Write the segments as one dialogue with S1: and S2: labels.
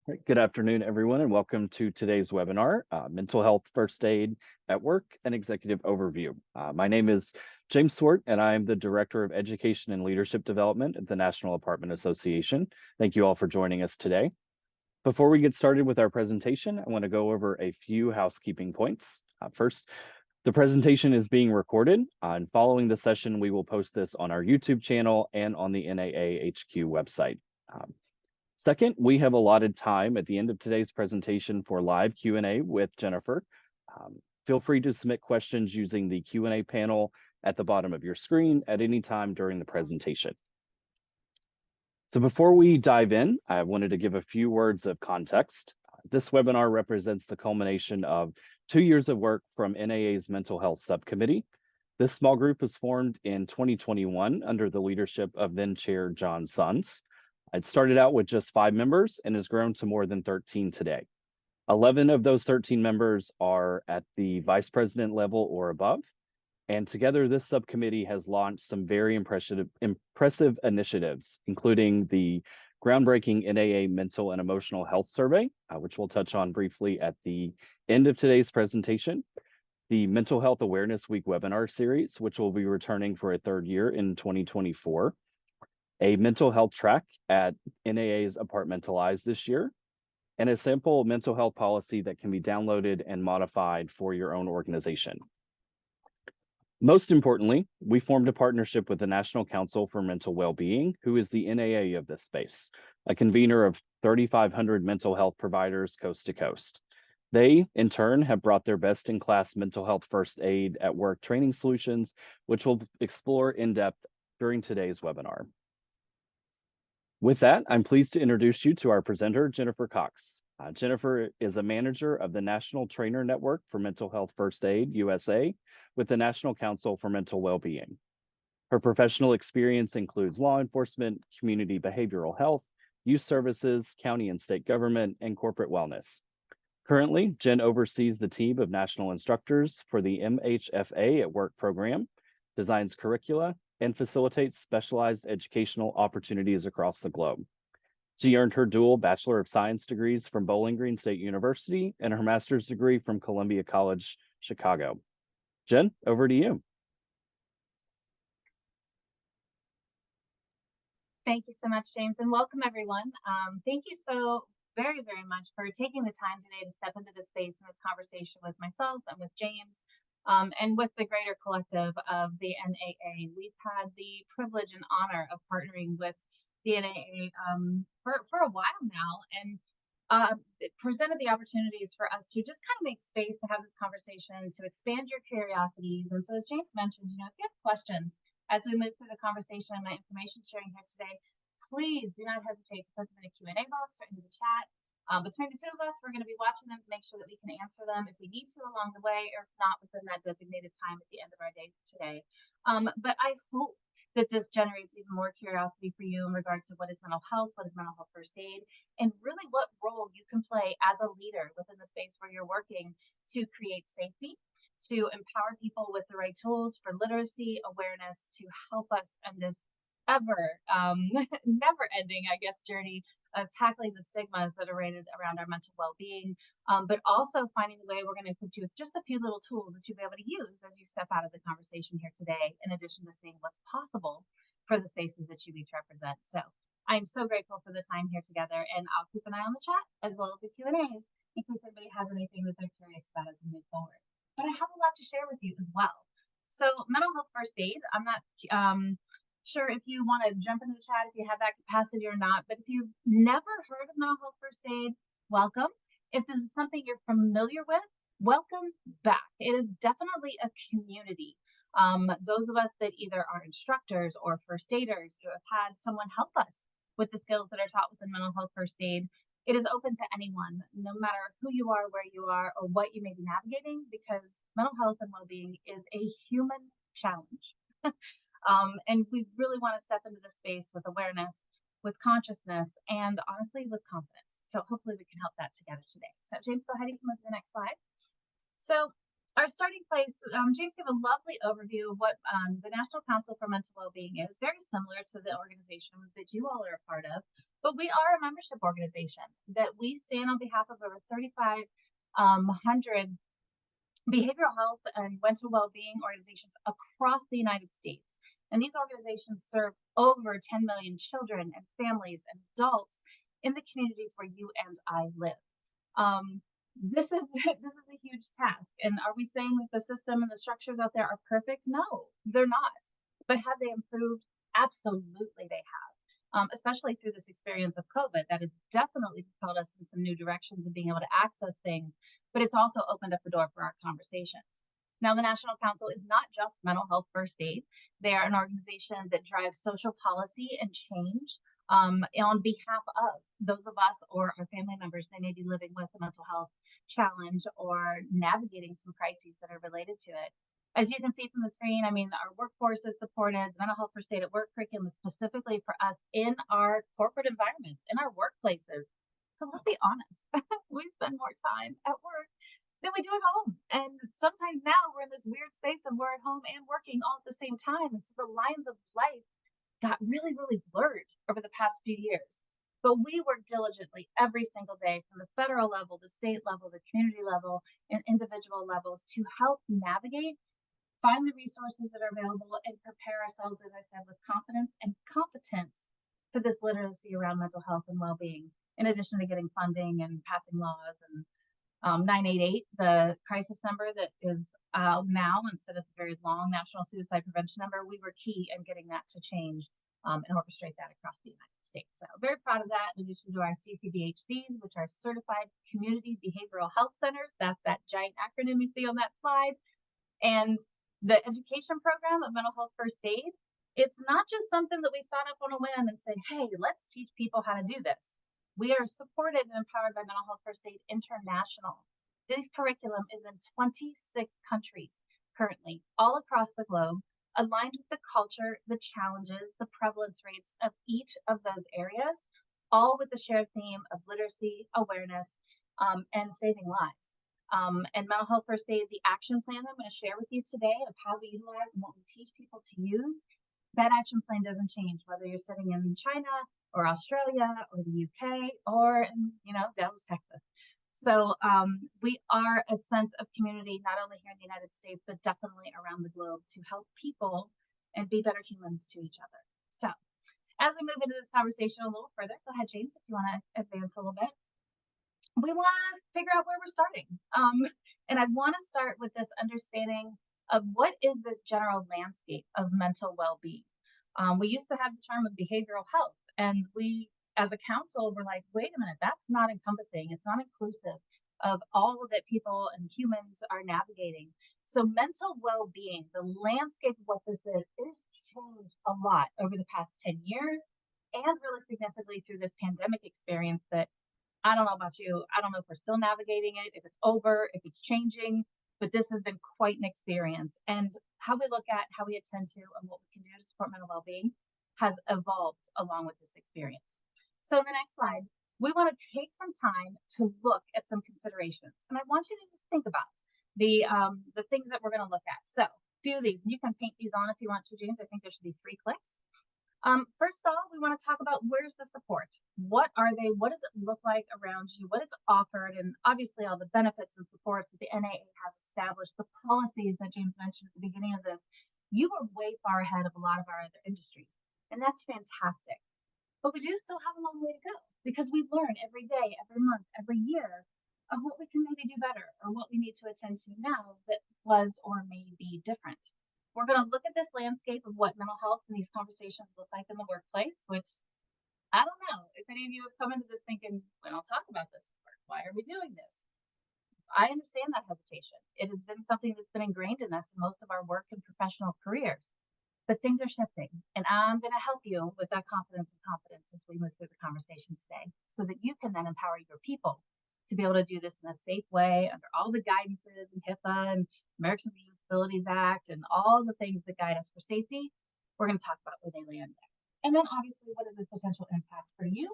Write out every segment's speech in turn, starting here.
S1: Right. Good afternoon, everyone, and welcome to today's webinar, Mental Health First Aid at Work and Executive Overview. My name is James Swart, and I'm the Director of Education and Leadership Development at the National Apartment Association. Thank you all for joining us today. Before we get started with our presentation, I want to go over a few housekeeping points. First, the presentation is being recorded, and following the session, we will post this on our YouTube channel and on the NAA HQ website. Second, we have allotted time at the end of today's presentation for live Q&A with Jennifer. Feel free to submit questions using the Q&A panel at the bottom of your screen at any time during the presentation. So before we dive in, I wanted to give a few words of context. This webinar represents the culmination of 2 years of work from NAA's Mental Health Subcommittee. This small group was formed in 2021 under the leadership of then Chair John Sons. It started out with just 5 members and has grown to more than 13 today. 11 of those 13 members are at the vice president level or above. And together, this subcommittee has launched some very impressive initiatives, including the groundbreaking NAA Mental and Emotional Health Survey, which we'll touch on briefly at the end of today's presentation, the Mental Health Awareness Week webinar series, which will be returning for a 3rd year in 2024, a mental health track at NAA's Apartmentalize this year, and a sample mental health policy that can be downloaded and modified for your own organization. Most importantly, we formed a partnership with the National Council for Mental Wellbeing, who is the NAA of this space, a convener of 3,500 mental health providers coast to coast. They, in turn, have brought their best-in-class mental health first aid at work training solutions, which we'll explore in depth during today's webinar. With that, I'm pleased to introduce you to our presenter, Jennifer Cox. Jennifer is a manager of the National Trainer Network for Mental Health First Aid, USA, with the National Council for Mental Wellbeing. Her professional experience includes law enforcement, community behavioral health, youth services, county and state government, and corporate wellness. Currently, Jen oversees the team of national instructors for the MHFA at Work program, designs curricula, and facilitates specialized educational opportunities across the globe. She earned her dual Bachelor of Science degrees from Bowling Green State University and her master's degree from Columbia College, Chicago. Jen, over to you.
S2: Thank you so much, James, and welcome everyone. Thank you so very much for taking the time today to step into this space in this conversation with myself and with James, and with the greater collective of the NAA. We've had the privilege and honor of partnering with the NAA for a while now, and it presented the opportunities for us to just kind of make space to have this conversation, to expand your curiosities. And so, as James mentioned, if you have questions as we move through the conversation and my information sharing here today, please do not hesitate to put them in a Q&A box or into the chat. Between the two of us, we're going to be watching them to make sure that we can answer them if we need to along the way, or if not, within that designated time at the end of our day today. But I hope that this generates even more curiosity for you in regards to what is mental health, what is mental health first aid, and really what role you can play as a leader within the space where you're working to create safety, to empower people with the right tools for literacy, awareness, to help us in this ever never-ending, journey of tackling the stigmas that are around our mental well-being, but also finding a way we're going to equip you with just a few little tools that you'll be able to use as you step out of the conversation here today, in addition to seeing what's possible for the spaces that you each represent. So I'm so grateful for the time here together, and I'll keep an eye on the chat as well as the Q&As in case anybody has anything that they're curious about as we move forward. But I have a lot to share with you as well. So mental health first aid, I'm not sure if you want to jump into the chat if you have that capacity or not, but if you've never heard of mental health first aid, welcome. If this is something you're familiar with, welcome back. It is definitely a community. Those of us that either are instructors or first aiders who have had someone help us with the skills that are taught within mental health first aid, it is open to anyone, no matter who you are, where you are, or what you may be navigating, because mental health and well-being is a human challenge. And we really want to step into the space with awareness, with consciousness, and honestly, with confidence. So hopefully we can help that together today. So James, go ahead and come up to the next slide. So Our starting place, James gave a lovely overview of what the National Council for Mental Wellbeing is, very similar to the organization that you all are a part of, but we are a membership organization that we stand on behalf of over 3,500 behavioral health and mental well-being organizations across the United States. And these organizations serve over 10 million children and families and adults in the communities where you and I live. This is this is a huge task. And are we saying that the system and the structures out there are perfect? No, they're not. But have they improved? Absolutely, they have. Especially through this experience of COVID, that has definitely propelled us in some new directions of being able to access things, but it's also opened up the door for our conversations. Now, the National Council is not just mental health first aid. They are an organization that drives social policy and change on behalf of those of us or our family members that may be living with a mental health challenge or navigating some crises that are related to it. As you can see from the screen, I mean, our workforce is supported. The mental health first aid at work curriculum is specifically for us in our corporate environments, in our workplaces. So let's be honest, we spend more time at work than we do at home. And sometimes now we're in this weird space of we're at home and working all at the same time. And so the lines of life got really, really blurred over the past few years. But we work diligently every single day from the federal level, the state level, the community level, and individual levels to help navigate, find the resources that are available, and prepare ourselves, as I said, with confidence and competence for this literacy around mental health and well-being, in addition to getting funding and passing laws. And 988, the crisis number that is now instead of the very long national suicide prevention number, we were key in getting that to change and orchestrate that across the United States. So very proud of that, in addition to our CCBHCs, which are Certified Community Behavioral Health Centers. That's that giant acronym you see on that slide. And the education program of mental health first aid, it's not just something that we thought up on a whim and said, hey, let's teach people how to do this. We are supported and empowered by Mental Health First Aid International. This curriculum is in 26 countries currently, all across the globe, aligned with the culture, the challenges, the prevalence rates of each of those areas, all with the shared theme of literacy, awareness, and saving lives. And Mental Health First Aid, the action plan I'm going to share with you today of how we utilize and what we teach people to use, that action plan doesn't change, whether you're sitting in China or Australia or the UK or in, Dallas, Texas. So we are a sense of community, not only here in the United States, but definitely around the globe to help people and be better humans to each other. So as we move into this conversation a little further, go ahead, James, if you want to advance a little bit. We want to figure out where we're starting. And I want to start with this understanding of what is this general landscape of mental well-being. We used to have the term of behavioral health, and we, as a council, were like, wait a minute, that's not encompassing. It's not inclusive of all that people and humans are navigating. So mental well-being, the landscape of what this is changed a lot over the past 10 years and really significantly through this pandemic experience that I don't know about you. I don't know if we're still navigating it, if it's over, if it's changing, but this has been quite an experience. And how we look at, how we attend to, and what we can do to support mental well-being has evolved along with this experience. So in the next slide, we want to take some time to look at some considerations. And I want you to just think about the things that we're going to look at. So do these, and you can paint these on if you want to, James. I think there should be 3 clicks. First off, we want to talk about where's the support? What are they? What does it look like around you? What is offered? And obviously all the benefits and supports that the NAA has established, the policies that James mentioned at the beginning of this. You are way far ahead of a lot of our other industries, and that's fantastic. But we do still have a long way to go because we learn every day, every month, every year of what we can maybe do better or what we need to attend to now that was or may be different. We're going to look at this landscape of what mental health and these conversations look like in the workplace, which I don't know if any of you have come into this thinking, we don't talk about this at work. Why are we doing this? I understand that hesitation. It has been something that's been ingrained in us in most of our work and professional careers, but things are shifting. And I'm going to help you with that confidence and competence as we move through the conversation today so that you can then empower your people to be able to do this in a safe way under all the guidances and HIPAA and Americans with Disabilities Act and all the things that guide us for safety. We're going to talk about where they land there. And then obviously, what is this potential impact for you,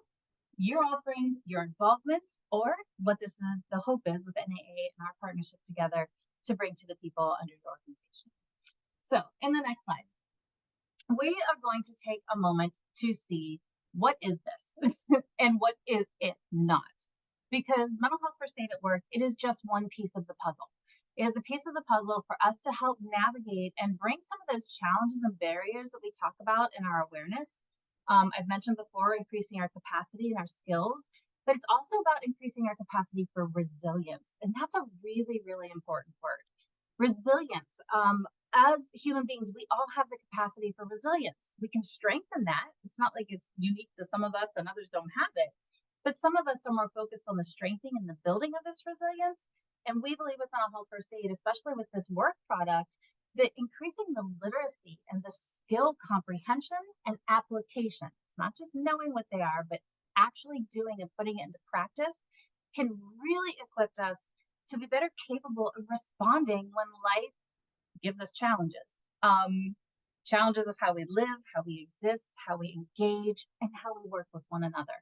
S2: your offerings, your involvement, or what this is, the hope is with NAA and our partnership together to bring to the people under your organization. So in the next slide, we are going to take a moment to see what is this and what is it not. Because mental health first aid at work, it is just one piece of the puzzle. It is a piece of the puzzle for us to help navigate and bring some of those challenges and barriers that we talk about in our awareness. I've mentioned before, increasing our capacity and our skills, but it's also about increasing our capacity for resilience. And that's a really, really important word. Resilience. As human beings, we all have the capacity for resilience. We can strengthen that. It's not like it's unique to some of us and others don't have it. But some of us are more focused on the strengthening and the building of this resilience. And we believe with mental health first aid, especially with this work product, that increasing the literacy and the skill comprehension and application, it's not just knowing what they are, but actually doing and putting it into practice, can really equip us to be better capable of responding when life gives us challenges. Challenges of how we live, how we exist, how we engage, and how we work with one another.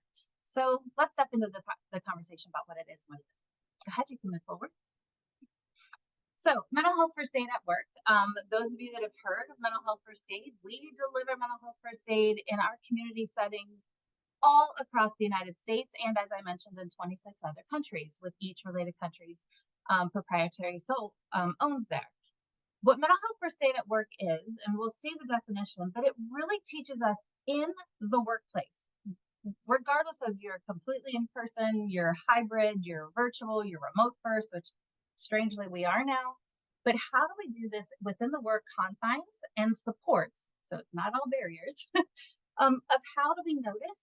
S2: So let's step into the conversation about what it is and what it isn't. Go ahead, you can move forward. So mental health first aid at work. Those of you that have heard of mental health first aid, we deliver mental health first aid in our community settings all across the United States, and as I mentioned, in 26 other countries, with each related country's proprietary owns there. What mental health first aid at work is, and we'll see the definition, but it really teaches us in the workplace, regardless of you're completely in person, you're hybrid, you're virtual, you're remote first, which strangely we are now. But how do we do this within the work confines and supports? So it's not all barriers of how do we notice,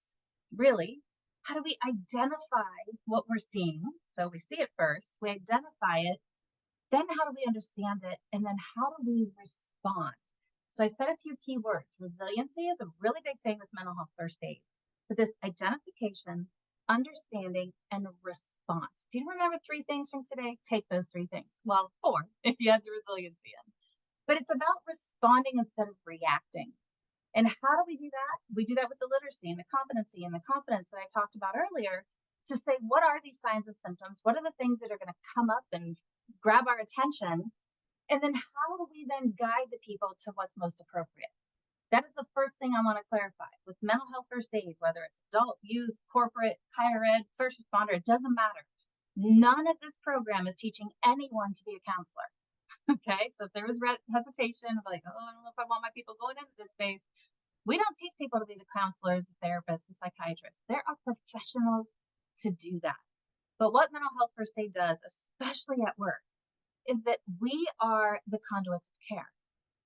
S2: really, how do we identify what we're seeing? So we see it first, we identify it, then how do we understand it? And then how do we respond? So I said a few key words. Resiliency is a really big thing with mental health first aid. But this identification, understanding, and response. If you remember 3 things from today, take those 3 things. Well, 4 if you have the resiliency in. But it's about responding instead of reacting. And how do we do that? We do that with the literacy and the competency and the confidence that I talked about earlier, to say, what are these signs and symptoms? What are the things that are going to come up and grab our attention? And then how do we then guide the people to what's most appropriate? That is the first thing I want to clarify. With mental health first aid, whether it's adult, youth, corporate, higher ed, first responder, it doesn't matter. None of this program is teaching anyone to be a counselor. Okay, so if there was hesitation of like, oh, I don't know if I want my people going into this space, we don't teach people to be the counselors, the therapists, the psychiatrists. There are professionals to do that. But what mental health first aid does, especially at work, is that we are the conduits of care.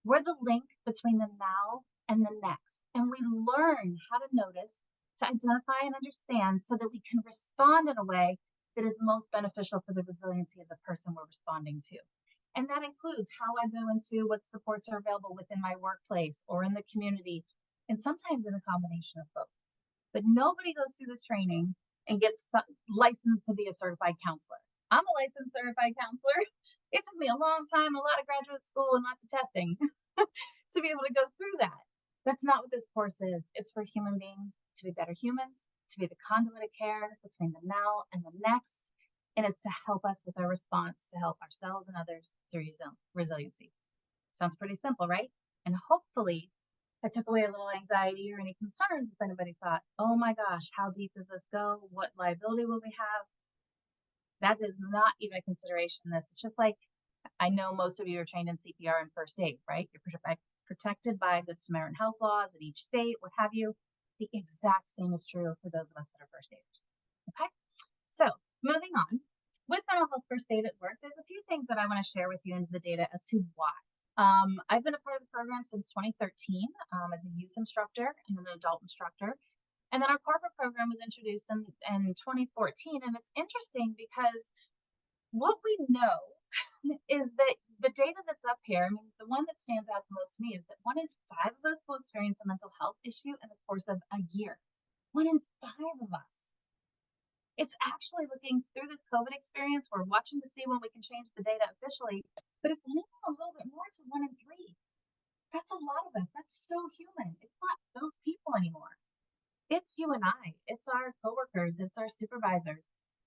S2: We're the link between the now and the next. And we learn how to notice, to identify and understand so that we can respond in a way that is most beneficial for the resiliency of the person we're responding to. And that includes how I go into what supports are available within my workplace or in the community, and sometimes in a combination of both. But nobody goes through this training and gets licensed to be a certified counselor. I'm a licensed certified counselor. It took me a long time, a lot of graduate school, and lots of testing to be able to go through that. That's not what this course is. It's for human beings to be better humans, to be the conduit of care between the now and the next. And it's to help us with our response, to help ourselves and others through resiliency. Sounds pretty simple, right? And hopefully that took away a little anxiety or any concerns if anybody thought, oh my gosh, how deep does this go? What liability will we have? That is not even a consideration in this. It's just like, I know most of you are trained in CPR and first aid, right? You're protected by good Samaritan health laws in each state, what have you. The exact same is true for those of us that are first aiders. Okay, so moving on. With mental health first aid at work, there's a few things that I want to share with you into the data as to why. I've been a part of the program since 2013 as a youth instructor and an adult instructor. And then our corporate program was introduced in 2014. And it's interesting because what we know is that the data that's up here, I mean, the one that stands out the most to me is that 1 in 5 of us will experience a mental health issue in the course of a year. 1 in 5 of us. It's actually looking through this COVID experience, we're watching to see when we can change the data officially, but it's leaning a little bit more to 1 in 3. That's a lot of us. That's so human. It's not those people anymore. It's you and I. It's our coworkers. It's our supervisors.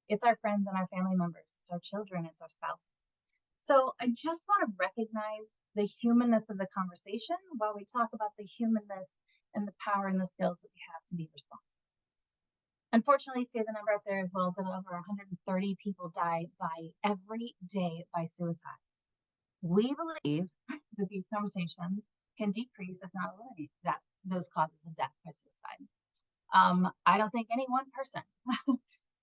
S2: It's our friends and our family members. It's our children. It's our spouses. So I just want to recognize the humanness of the conversation while we talk about the humanness and the power and the skills that we have to be responsible. Unfortunately, see the number up there as well as that over 130 people die by every day by suicide. We believe that these conversations can decrease, if not eliminate, those causes of death by suicide. I don't think any one person.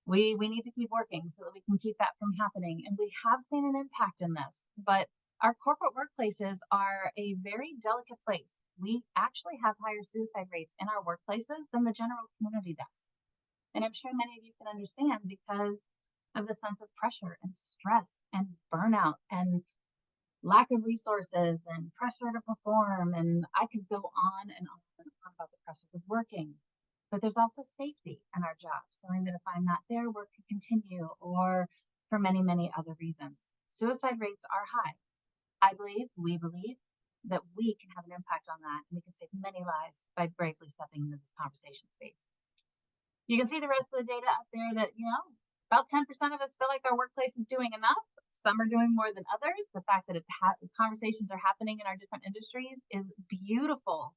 S2: We need to keep working so that we can keep that from happening. And we have seen an impact in this, but our corporate workplaces are a very delicate place. We actually have higher suicide rates in our workplaces than the general community does. And I'm sure many of you can understand because of the sense of pressure and stress and burnout and lack of resources and pressure to perform. And I could go on and on and on about the pressures of working. But there's also safety in our jobs, knowing that if I'm not there, work could continue, or for many, many other reasons. Suicide rates are high. We believe that we can have an impact on that, and we can save many lives by bravely stepping into this conversation space. You can see the rest of the data up there that, about 10% of us feel like our workplace is doing enough. Some are doing more than others. The fact that conversations are happening in our different industries is beautiful.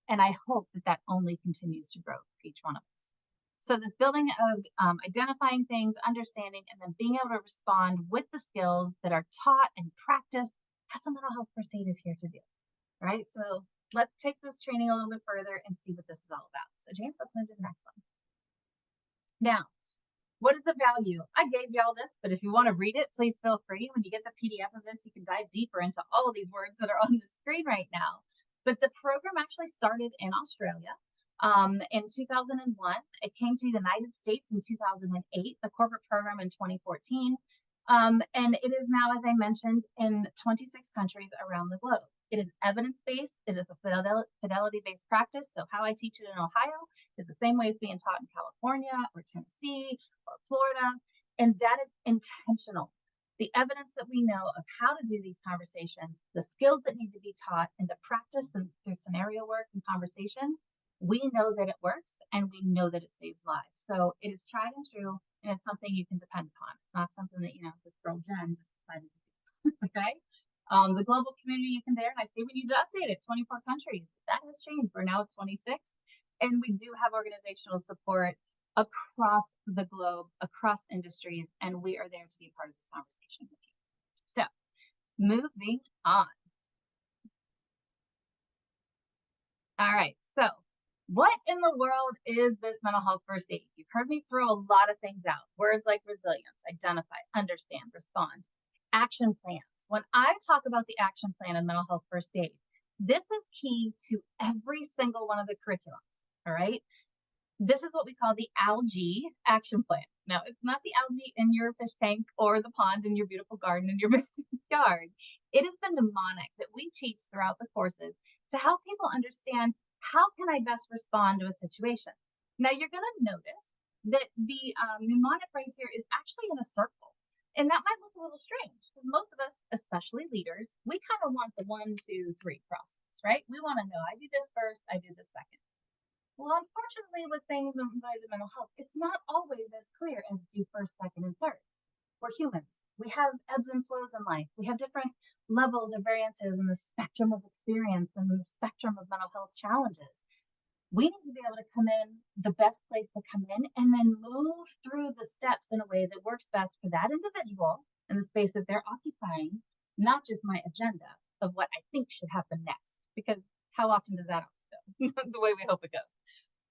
S2: And I hope that that only continues to grow for each one of us. So this building of identifying things, understanding, and then being able to respond with the skills that are taught and practiced, that's what mental health first aid is here to do, right? So let's take this training a little bit further and see what this is all about. So James, let's move to the next one. Now, what is the value? I gave y'all this, but if you want to read it, please feel free. When you get the PDF of this, you can dive deeper into all of these words that are on the screen right now. But the program actually started in Australia in 2001. It came to the United States in 2008, the corporate program in 2014. And it is now, as I mentioned, in 26 countries around the globe. It is evidence-based. It is a fidelity-based practice. So how I teach it in Ohio is the same way it's being taught in California or Tennessee or Florida. And that is intentional. The evidence that we know of how to do these conversations, the skills that need to be taught, and the practice and through scenario work and conversation, we know that it works and we know that it saves lives. So it is tried and true, and it's something you can depend upon. It's not something that, this girl Jen just decided to do. Okay. The global community, you can there, and I say we need to update it, 24 countries. That has changed. We're now at 26. And we do have organizational support across the globe, across industries, and we are there to be part of this conversation with you. So, moving on. All right, so what in the world is this mental health first aid? You've heard me throw a lot of things out. Words like resilience, identify, understand, respond, action plans. When I talk about the action plan in mental health first aid, this is key to every single one of the curriculums, all right? This is what we call the algae action plan. Now, it's not the algae in your fish tank or the pond in your beautiful garden in your yard. It is the mnemonic that we teach throughout the courses to help people understand how can I best respond to a situation. Now, you're going to notice that the mnemonic right here is actually in a circle. And that might look a little strange because most of us, especially leaders, we kind of want the 1, 2, 3 process, right? We want to know I do this first, I do this second. Well, unfortunately, with things related to mental health, it's not always as clear as do first, second, and third. We're humans. We have ebbs and flows in life. We have different levels or variances in the spectrum of experience and the spectrum of mental health challenges. We need to be able to come in the best place to come in and then move through the steps in a way that works best for that individual in the space that they're occupying, not just my agenda of what I think should happen next. Because how often does that always go? The way we hope it goes.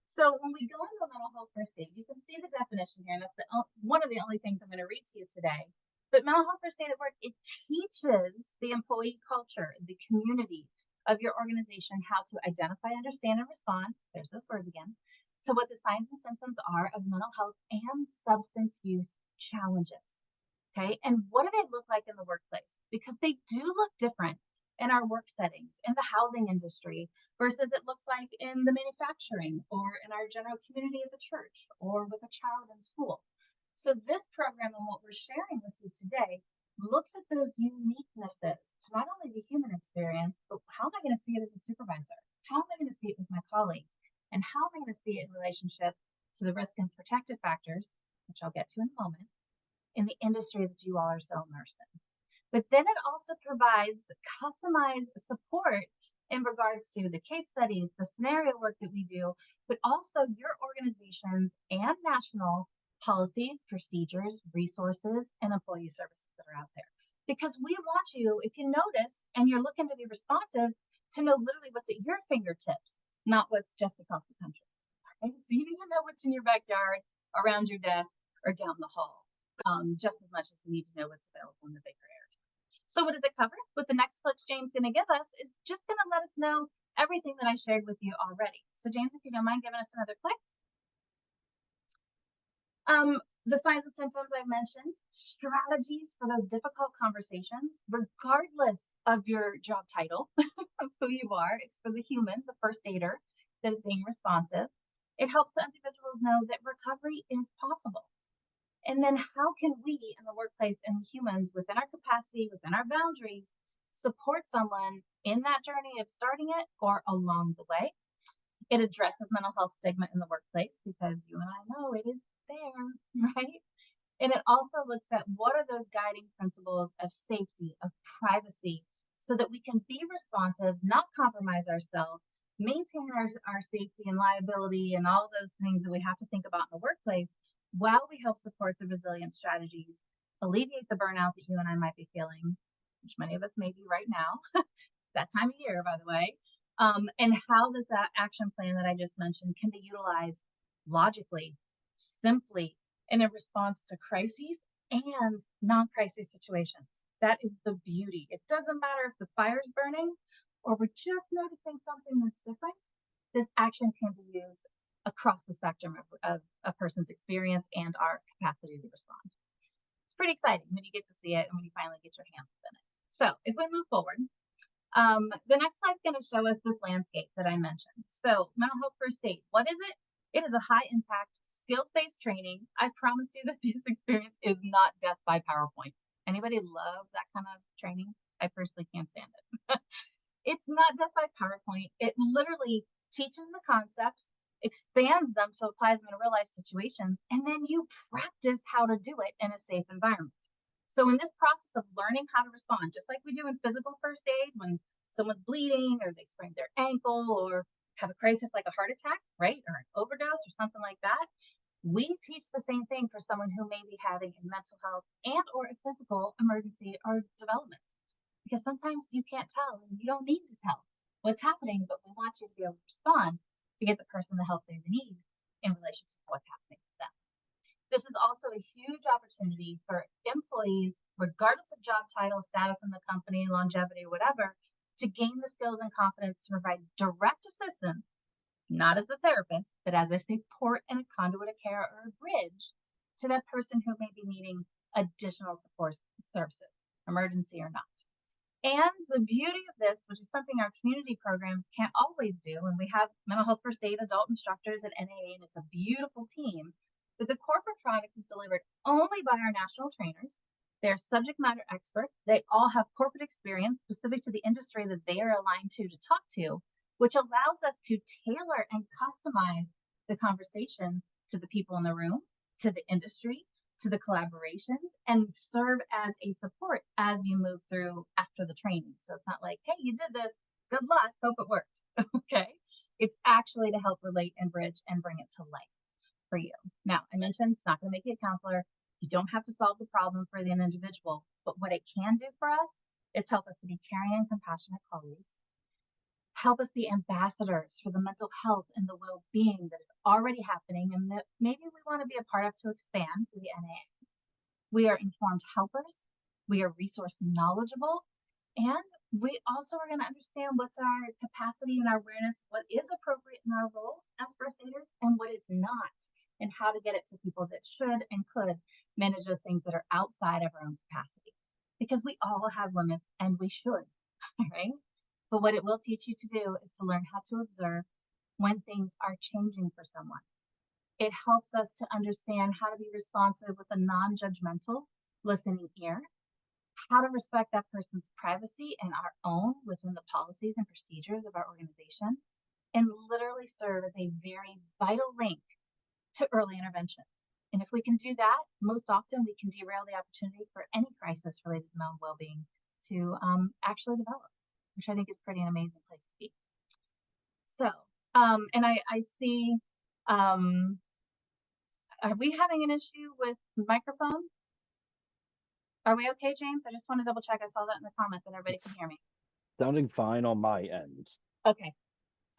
S2: So when we go into mental health first aid, you can see the definition here, and that's one of the only things I'm going to read to you today. But mental health first aid at work, it teaches the employee culture, the community of your organization how to identify, understand, and respond. There's those words again. So what the signs and symptoms are of mental health and substance use challenges. Okay, and what do they look like in the workplace? Because they do look different in our work settings, in the housing industry, versus it looks like in the manufacturing or in our general community at the church or with a child in school. So this program and what we're sharing with you today looks at those uniquenesses to not only the human experience, but how am I going to see it as a supervisor? How am I going to see it with my colleagues? And how am I going to see it in relationship to the risk and protective factors, which I'll get to in a moment, in the industry that you all are so immersed in. But then it also provides customized support in regards to the case studies, the scenario work that we do, but also your organizations and national policies, procedures, resources, and employee services that are out there. Because we want you, if you notice and you're looking to be responsive, to know literally what's at your fingertips, not what's just across the country. Right? So you need to know what's in your backyard, around your desk, or down the hall, just as much as you need to know what's available in the bigger area. So what does it cover? What the next clicks James going to give us is just going to let us know everything that I shared with you already. So James, if you don't mind giving us another click. The signs and symptoms I mentioned, strategies for those difficult conversations, regardless of your job title, of who you are. It's for the human, the first aider that is being responsive. It helps the individuals know that recovery is possible. And then how can we in the workplace and humans within our capacity, within our boundaries, support someone in that journey of starting it or along the way? It addresses mental health stigma in the workplace because you and I know it is there, right? And it also looks at what are those guiding principles of safety, of privacy, so that we can be responsive, not compromise ourselves, maintain our safety and liability and all those things that we have to think about in the workplace while we help support the resilient strategies, alleviate the burnout that you and I might be feeling, which many of us may be right now, that time of year, by the way, and how this action plan that I just mentioned can be utilized logically, simply, and in response to crises and non-crisis situations. That is the beauty. It doesn't matter if the fire's burning or we're just noticing something that's different. This action can be used across the spectrum of a person's experience and our capacity to respond. It's pretty exciting when you get to see it and when you finally get your hands in it. So if we move forward, the next slide is going to show us this landscape that I mentioned. So mental health first aid, what is it? It is a high impact skills-based training. I promise you that this experience is not death by PowerPoint. Anybody love that kind of training? I personally can't stand it. It's not death by PowerPoint. It literally teaches the concepts, expands them to apply them in real life situations, and then you practice how to do it in a safe environment. So in this process of learning how to respond, just like we do in physical first aid when someone's bleeding or they sprain their ankle or have a crisis like a heart attack, right? Or an overdose or something like that. We teach the same thing for someone who may be having a mental health and or a physical emergency or development. Because sometimes you can't tell and you don't need to tell what's happening, but we want you to be able to respond to get the person the help they need in relation to what's happening with them. This is also a huge opportunity for employees, regardless of job title, status in the company, longevity, whatever, to gain the skills and confidence to provide direct assistance, not as a therapist, but as a support and a conduit of care or a bridge to that person who may be needing additional support services, emergency or not. And the beauty of this, which is something our community programs can't always do, and we have mental health first aid adult instructors at NAA, and it's a beautiful team, but the corporate product is delivered only by our national trainers. They're subject matter experts. They all have corporate experience specific to the industry that they are aligned to talk to, which allows us to tailor and customize the conversation to the people in the room, to the industry, to the collaborations, and serve as a support as you move through after the training. So it's not like, hey, you did this, good luck, hope it works. Okay. It's actually to help relate and bridge and bring it to life for you. Now, I mentioned it's not going to make you a counselor. You don't have to solve the problem for the individual, but what it can do for us is help us to be caring and compassionate colleagues, help us be ambassadors for the mental health and the well-being that is already happening and that maybe we want to be a part of to expand to the NAA. We are informed helpers, we are resource knowledgeable, and we also are going to understand what's our capacity and our awareness, what is appropriate in our roles as first aiders and what is not, and how to get it to people that should and could manage those things that are outside of our own capacity. Because we all have limits and we should, right? But what it will teach you to do is to learn how to observe when things are changing for someone. It helps us to understand how to be responsive with a non-judgmental listening ear, how to respect that person's privacy and our own within the policies and procedures of our organization, and literally serve as a very vital link to early intervention. And if we can do that, most often we can derail the opportunity for any crisis related to mental well-being to actually develop, which I think is pretty an amazing place to be. So, and I see, um, are we having an issue with microphone? Are we okay, James? I just want to double check. I saw that in the comments that everybody can
S1: It's
S2: hear me.
S1: sounding fine on my end.
S2: Okay.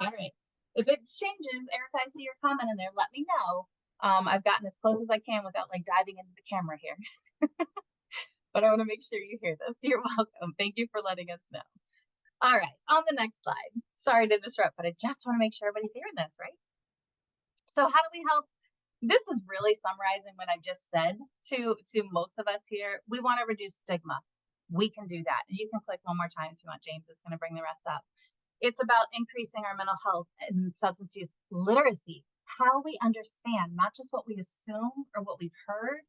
S2: All right. If it changes, Erica, I see your comment in there. Let me know. I've gotten as close as I can without like diving into the camera here, but I want to make sure you hear this. You're welcome. Thank you for letting us know. All right. On the next slide. Sorry to disrupt, but I just want to make sure everybody's hearing this, right? So how do we help? This is really summarizing what I just said to most of us here. We want to reduce stigma. We can do that. And you can click one more time if you want, James. It's going to bring the rest up. It's about increasing our mental health and substance use literacy, how we understand, not just what we assume or what we've heard,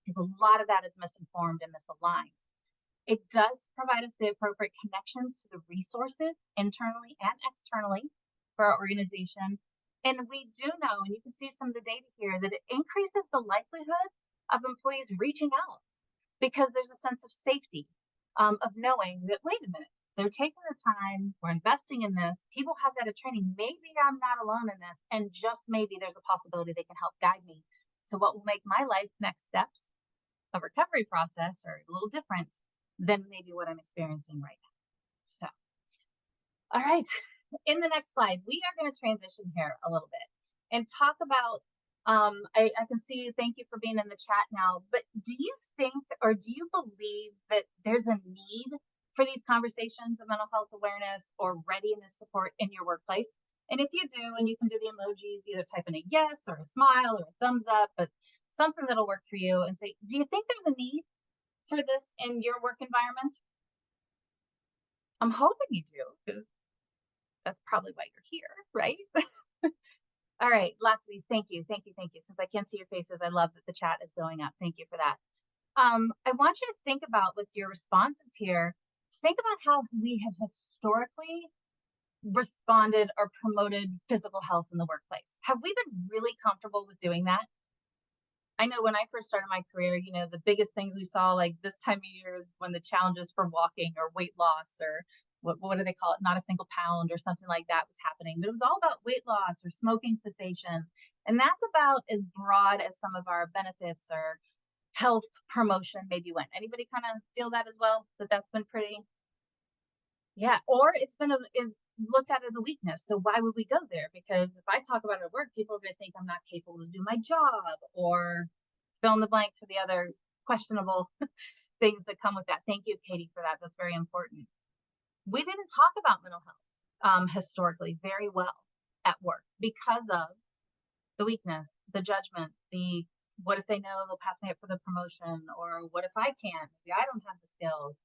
S2: because a lot of that is misinformed and misaligned. It does provide us the appropriate connections to the resources internally and externally for our organization. And we do know, and you can see some of the data here, that it increases the likelihood of employees reaching out because there's a sense of safety, of knowing that, wait a minute, they're taking the time, we're investing in this, people have that at training, maybe I'm not alone in this, and just maybe there's a possibility they can help guide me to what will make my life next steps, a recovery process, or a little different than maybe what I'm experiencing right now. So, all right, in the next slide, we are going to transition here a little bit and talk about, I can see, thank you for being in the chat now, but do you think, or do you believe that there's a need for these conversations of mental health awareness or readiness support in your workplace? And if you do, and you can do the emojis, either type in a yes or a smile or a thumbs up, but something that'll work for you, and say, do you think there's a need for this in your work environment? I'm hoping you do, because that's probably why you're here, right? All right, lots of these. Thank you, thank you, thank you. Since I can't see your faces, I love that the chat is going up. Thank you for that. I want you to think about, with your responses here, think about how we have historically responded or promoted physical health in the workplace. Have we been really comfortable with doing that? I know when I first started my career, you know, the biggest things we saw, like this time of year, when the challenges for walking or weight loss, or what do they call it? Not a single pound or something like that was happening. But it was all about weight loss or smoking cessation. And that's about as broad as some of our benefits or health promotion maybe went. Anybody kind of feel that as well? That that's been pretty, yeah. Or it's been is looked at as a weakness. So why would we go there? Because if I talk about it at work, people are going to think I'm not capable to do my job, or fill in the blank for the other questionable things that come with that. Thank you, Katie, for that. That's very important. We didn't talk about mental health historically very well at work because of the weakness, the judgment, the what if they know they'll pass me up for the promotion, or what if I can't? Maybe I don't have the skills.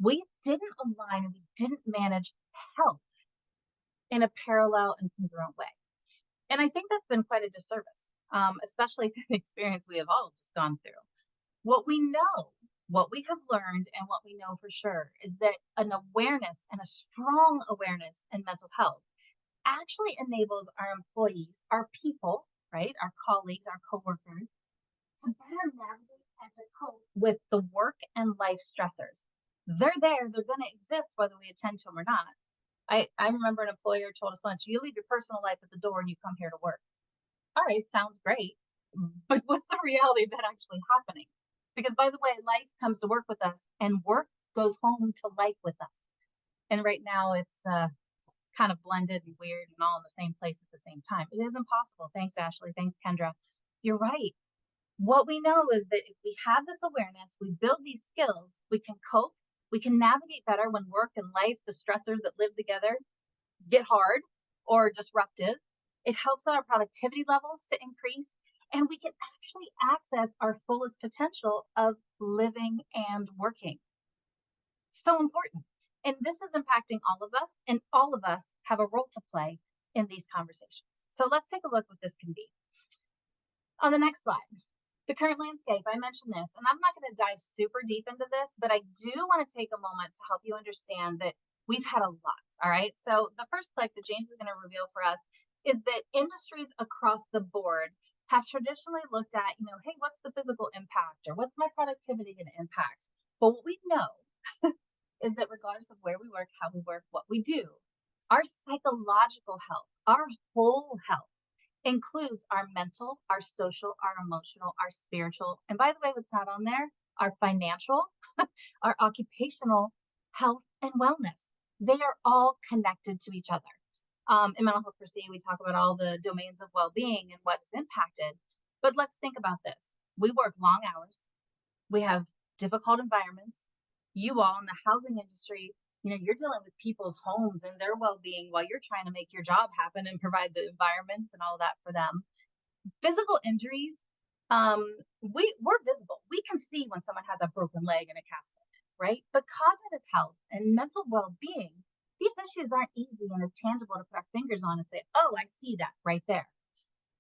S2: We didn't align and we didn't manage health in a parallel and congruent way. And I think that's been quite a disservice, especially through the experience we have all just gone through. What we know, what we have learned, and what we know for sure is that an awareness, and a strong awareness in mental health, actually enables our employees, our people, right, our colleagues, our coworkers, to better navigate and to cope with the work and life stressors. They're there, they're going to exist whether we attend to them or not. I remember an employer told us once, you leave your personal life at the door and you come here to work. All right, sounds great. But what's the reality of that actually happening? Because, by the way, life comes to work with us and work goes home to life with us. And right now it's kind of blended and weird and all in the same place at the same time. It is impossible. Thanks, Ashley. Thanks, Kendra. You're right. What we know is that if we have this awareness, we build these skills, we can cope, we can navigate better when work and life, the stressors that live together, get hard or disruptive. It helps our productivity levels to increase, and we can actually access our fullest potential of living and working. So important. And this is impacting all of us, and all of us have a role to play in these conversations. So let's take a look what this can be. On the next slide, the current landscape, I mentioned this, and I'm not going to dive super deep into this, but I do want to take a moment to help you understand that we've had a lot, all right? So the first click that James is going to reveal for us is that industries across the board have traditionally looked at, hey, what's the physical impact or what's my productivity going to impact? But what we know is that regardless of where we work, how we work, what we do, our psychological health, our whole health includes our mental, our social, our emotional, our spiritual, and by the way, what's not on there, our financial, our occupational health and wellness. They are all connected to each other. In mental health per se, we talk about all the domains of well-being and what's impacted. But let's think about this. We work long hours. We have difficult environments. You all in the housing industry, you're dealing with people's homes and their well-being while you're trying to make your job happen and provide the environments and all that for them. Physical injuries, we're visible. We can see when someone has a broken leg and a cast on it, right? But cognitive health and mental well-being, these issues aren't easy and as tangible to put our fingers on and say, oh, I see that right there.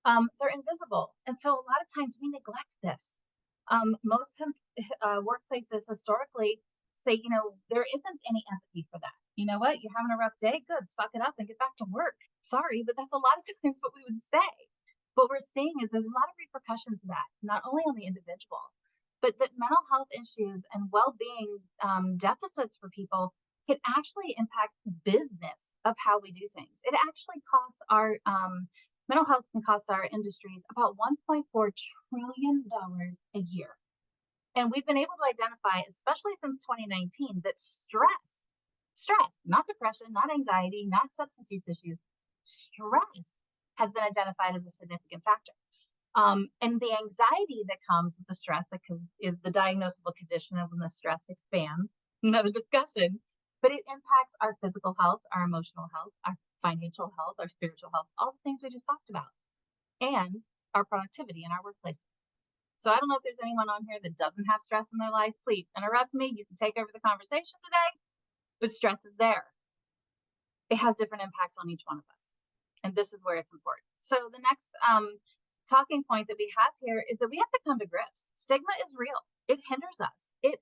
S2: They're invisible. And so a lot of times we neglect this. Most workplaces historically say, there isn't any empathy for that. You know what? You're having a rough day? Good. Suck it up and get back to work. Sorry, but that's a lot of times what we would say. What we're seeing is there's a lot of repercussions to that, not only on the individual, but that mental health issues and well-being deficits for people can actually impact business of how we do things. It actually costs our mental health can cost our industries about $1.4 trillion a year. And we've been able to identify, especially since 2019, that stress, not depression, not anxiety, not substance use issues, stress has been identified as a significant factor. And the anxiety that comes with the stress that is the diagnosable condition of when the stress expands, another discussion, but it impacts our physical health, our emotional health, our financial health, our spiritual health, all the things we just talked about, and our productivity in our workplace. So I don't know if there's anyone on here that doesn't have stress in their life. Please interrupt me. You can take over the conversation today, but stress is there. It has different impacts on each one of us. And this is where it's important. So the next talking point that we have here is that we have to come to grips. Stigma is real. It hinders us. It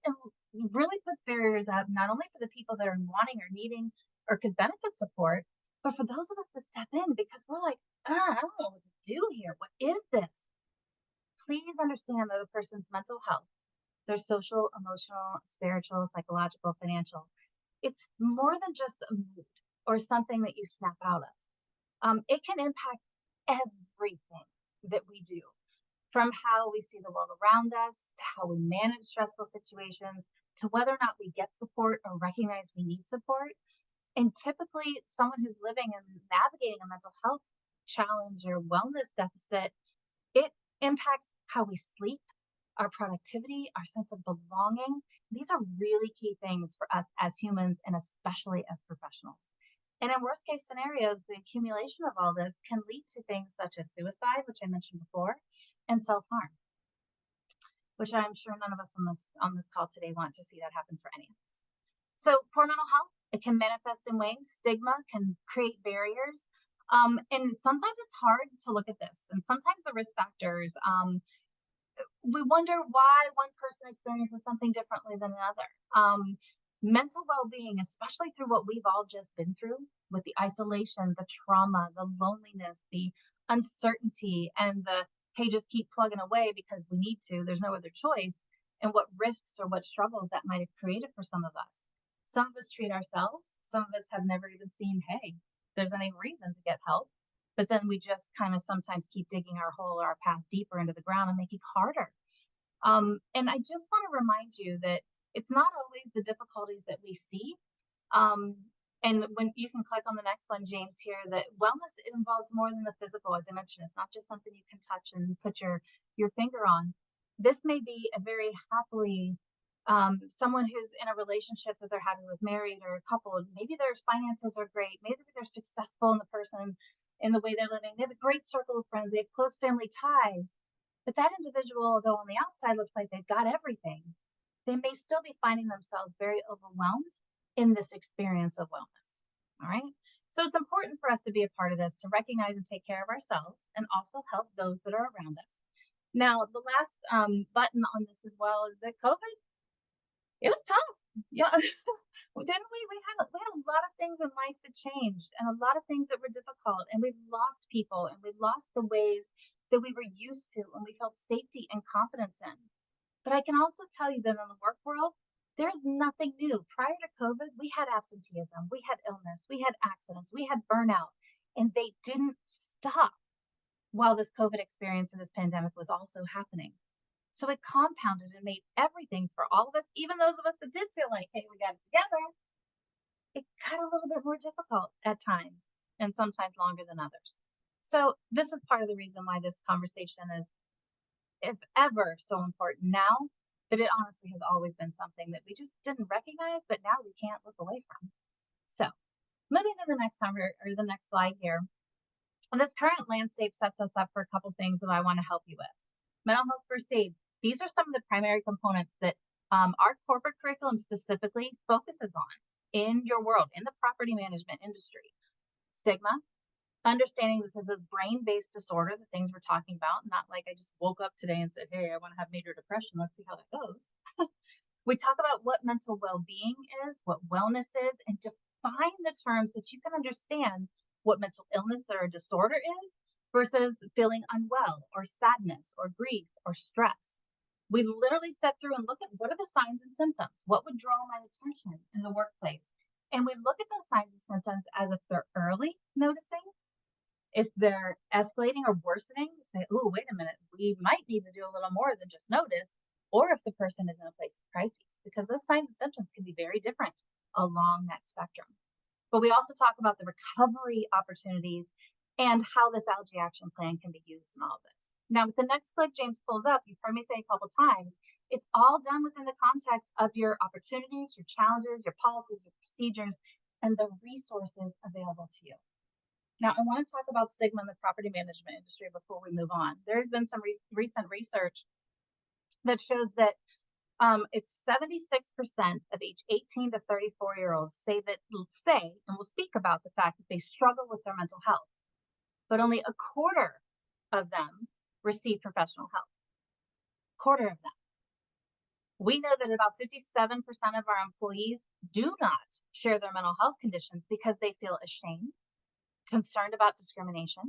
S2: really puts barriers up, not only for the people that are wanting or needing or could benefit support, but for those of us that step in because we're like, I don't know what to do here. What is this? Please understand that a person's mental health, their social, emotional, spiritual, psychological, financial, it's more than just a mood or something that you snap out of. It can impact everything that we do, from how we see the world around us, to how we manage stressful situations, to whether or not we get support or recognize we need support. And typically, someone who's living and navigating a mental health challenge or wellness deficit, it impacts how we sleep, our productivity, our sense of belonging. These are really key things for us as humans and especially as professionals. And in worst case scenarios, the accumulation of all this can lead to things such as suicide, which I mentioned before, and self-harm, which I'm sure none of us on this call today want to see that happen for any of us. So poor mental health, it can manifest in ways. Stigma can create barriers. And sometimes it's hard to look at this. And sometimes the risk factors, we wonder why one person experiences something differently than another. Mental well-being, especially through what we've all just been through with the isolation, the trauma, the loneliness, the uncertainty, and the, hey, just keep plugging away because we need to, there's no other choice, and what risks or what struggles that might have created for some of us. Some of us treat ourselves. Some of us have never even seen, hey, there's any reason to get help. But then we just kind of sometimes keep digging our hole or our path deeper into the ground and make it harder. And I just want to remind you that it's not always the difficulties that we see. And when you can click on the next one, James, here, that wellness involves more than the physical. As I mentioned, it's not just something you can touch and put your finger on. This may be a very happily someone who's in a relationship that they're having with married or a couple. Maybe their finances are great. Maybe they're successful in the person in the way they're living. They have a great circle of friends. They have close family ties. But that individual, although on the outside looks like they've got everything, they may still be finding themselves very overwhelmed in this experience of wellness. All right. So it's important for us to be a part of this, to recognize and take care of ourselves and also help those that are around us. Now, the last button on this as well is that COVID, it was tough. Yeah. Didn't we? We had a lot of things in life that changed and a lot of things that were difficult, and we've lost people and we've lost the ways that we were used to and we felt safety and confidence in. But I can also tell you that in the work world, there's nothing new. Prior to COVID, we had absenteeism, we had illness, we had accidents, we had burnout, and they didn't stop while this COVID experience and this pandemic was also happening. So it compounded and made everything for all of us, even those of us that did feel like, hey, we got it together, it got a little bit more difficult at times and sometimes longer than others. So this is part of the reason why this conversation is, if ever, so important now, but it honestly has always been something that we just didn't recognize, but now we can't look away from. So moving to the next or the next slide here. This current landscape sets us up for a couple things that I want to help you with. Mental health first aid. These are some of the primary components that our corporate curriculum specifically focuses on in your world, in the property management industry. Stigma, understanding that this is a brain-based disorder, the things we're talking about, not like I just woke up today and said, hey, I want to have major depression. Let's see how that goes. We talk about what mental well-being is, what wellness is, and define the terms that you can understand what mental illness or a disorder is versus feeling unwell or sadness or grief or stress. We literally step through and look at what are the signs and symptoms, what would draw my attention in the workplace. And we look at those signs and symptoms as if they're early noticing, if they're escalating or worsening, say, oh, wait a minute, we might need to do a little more than just notice, or if the person is in a place of crisis, because those signs and symptoms can be very different along that spectrum. But we also talk about the recovery opportunities and how this algae action plan can be used in all of this. Now, with the next click James pulls up, you've heard me say a couple times, it's all done within the context of your opportunities, your challenges, your policies, your procedures, and the resources available to you. Now, I want to talk about stigma in the property management industry before we move on. There's been some recent research that shows that it's 76% of age 18 to 34-year-olds say, and will speak about the fact that they struggle with their mental health, but only a quarter of them receive professional help. Quarter of them. We know that about 57% of our employees do not share their mental health conditions because they feel ashamed, concerned about discrimination,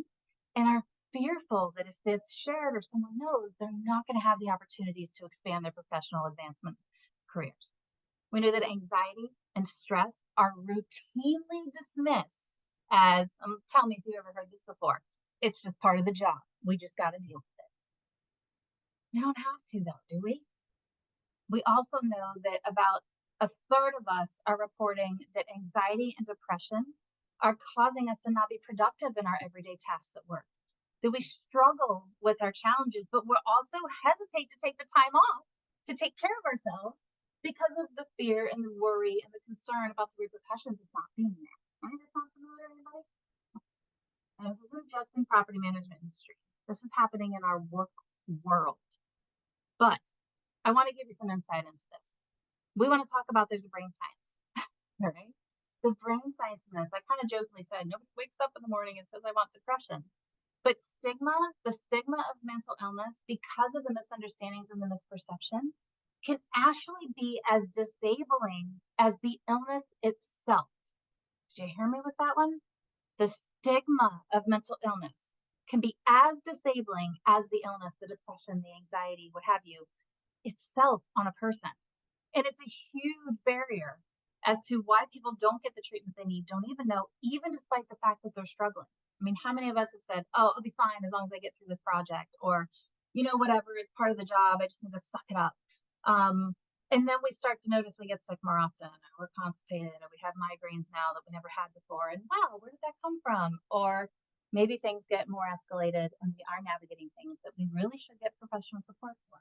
S2: and are fearful that if it's shared or someone knows, they're not going to have the opportunities to expand their professional advancement careers. We know that anxiety and stress are routinely dismissed as, tell me if you've ever heard this before, it's just part of the job. We just got to deal with it. We don't have to, though, do we? We also know that about a third of us are reporting that anxiety and depression are causing us to not be productive in our everyday tasks at work, that we struggle with our challenges, but we're also hesitate to take the time off to take care of ourselves because of the fear and the worry and the concern about the repercussions of not being there. Any of this sound familiar to anybody? And this isn't just in property management industry. This is happening in our work world. But I want to give you some insight into this. We want to talk about there's a brain science, right? The brain science in this, I kind of jokingly said, nobody wakes up in the morning and says, I want depression. But the stigma of mental illness, because of the misunderstandings and the misperception, can actually be as disabling as the illness itself. Did you hear me with that one? The stigma of mental illness can be as disabling as the illness, the depression, the anxiety, what have you, itself on a person. And it's a huge barrier as to why people don't get the treatment they need, don't even know, even despite the fact that they're struggling. I mean, how many of us have said, oh, I'll be fine as long as I get through this project, or, whatever, it's part of the job, I just need to suck it up. And then we start to notice we get sick more often, or we're constipated, or we have migraines now that we never had before. And wow, where did that come from? Or maybe things get more escalated and we are navigating things that we really should get professional support for.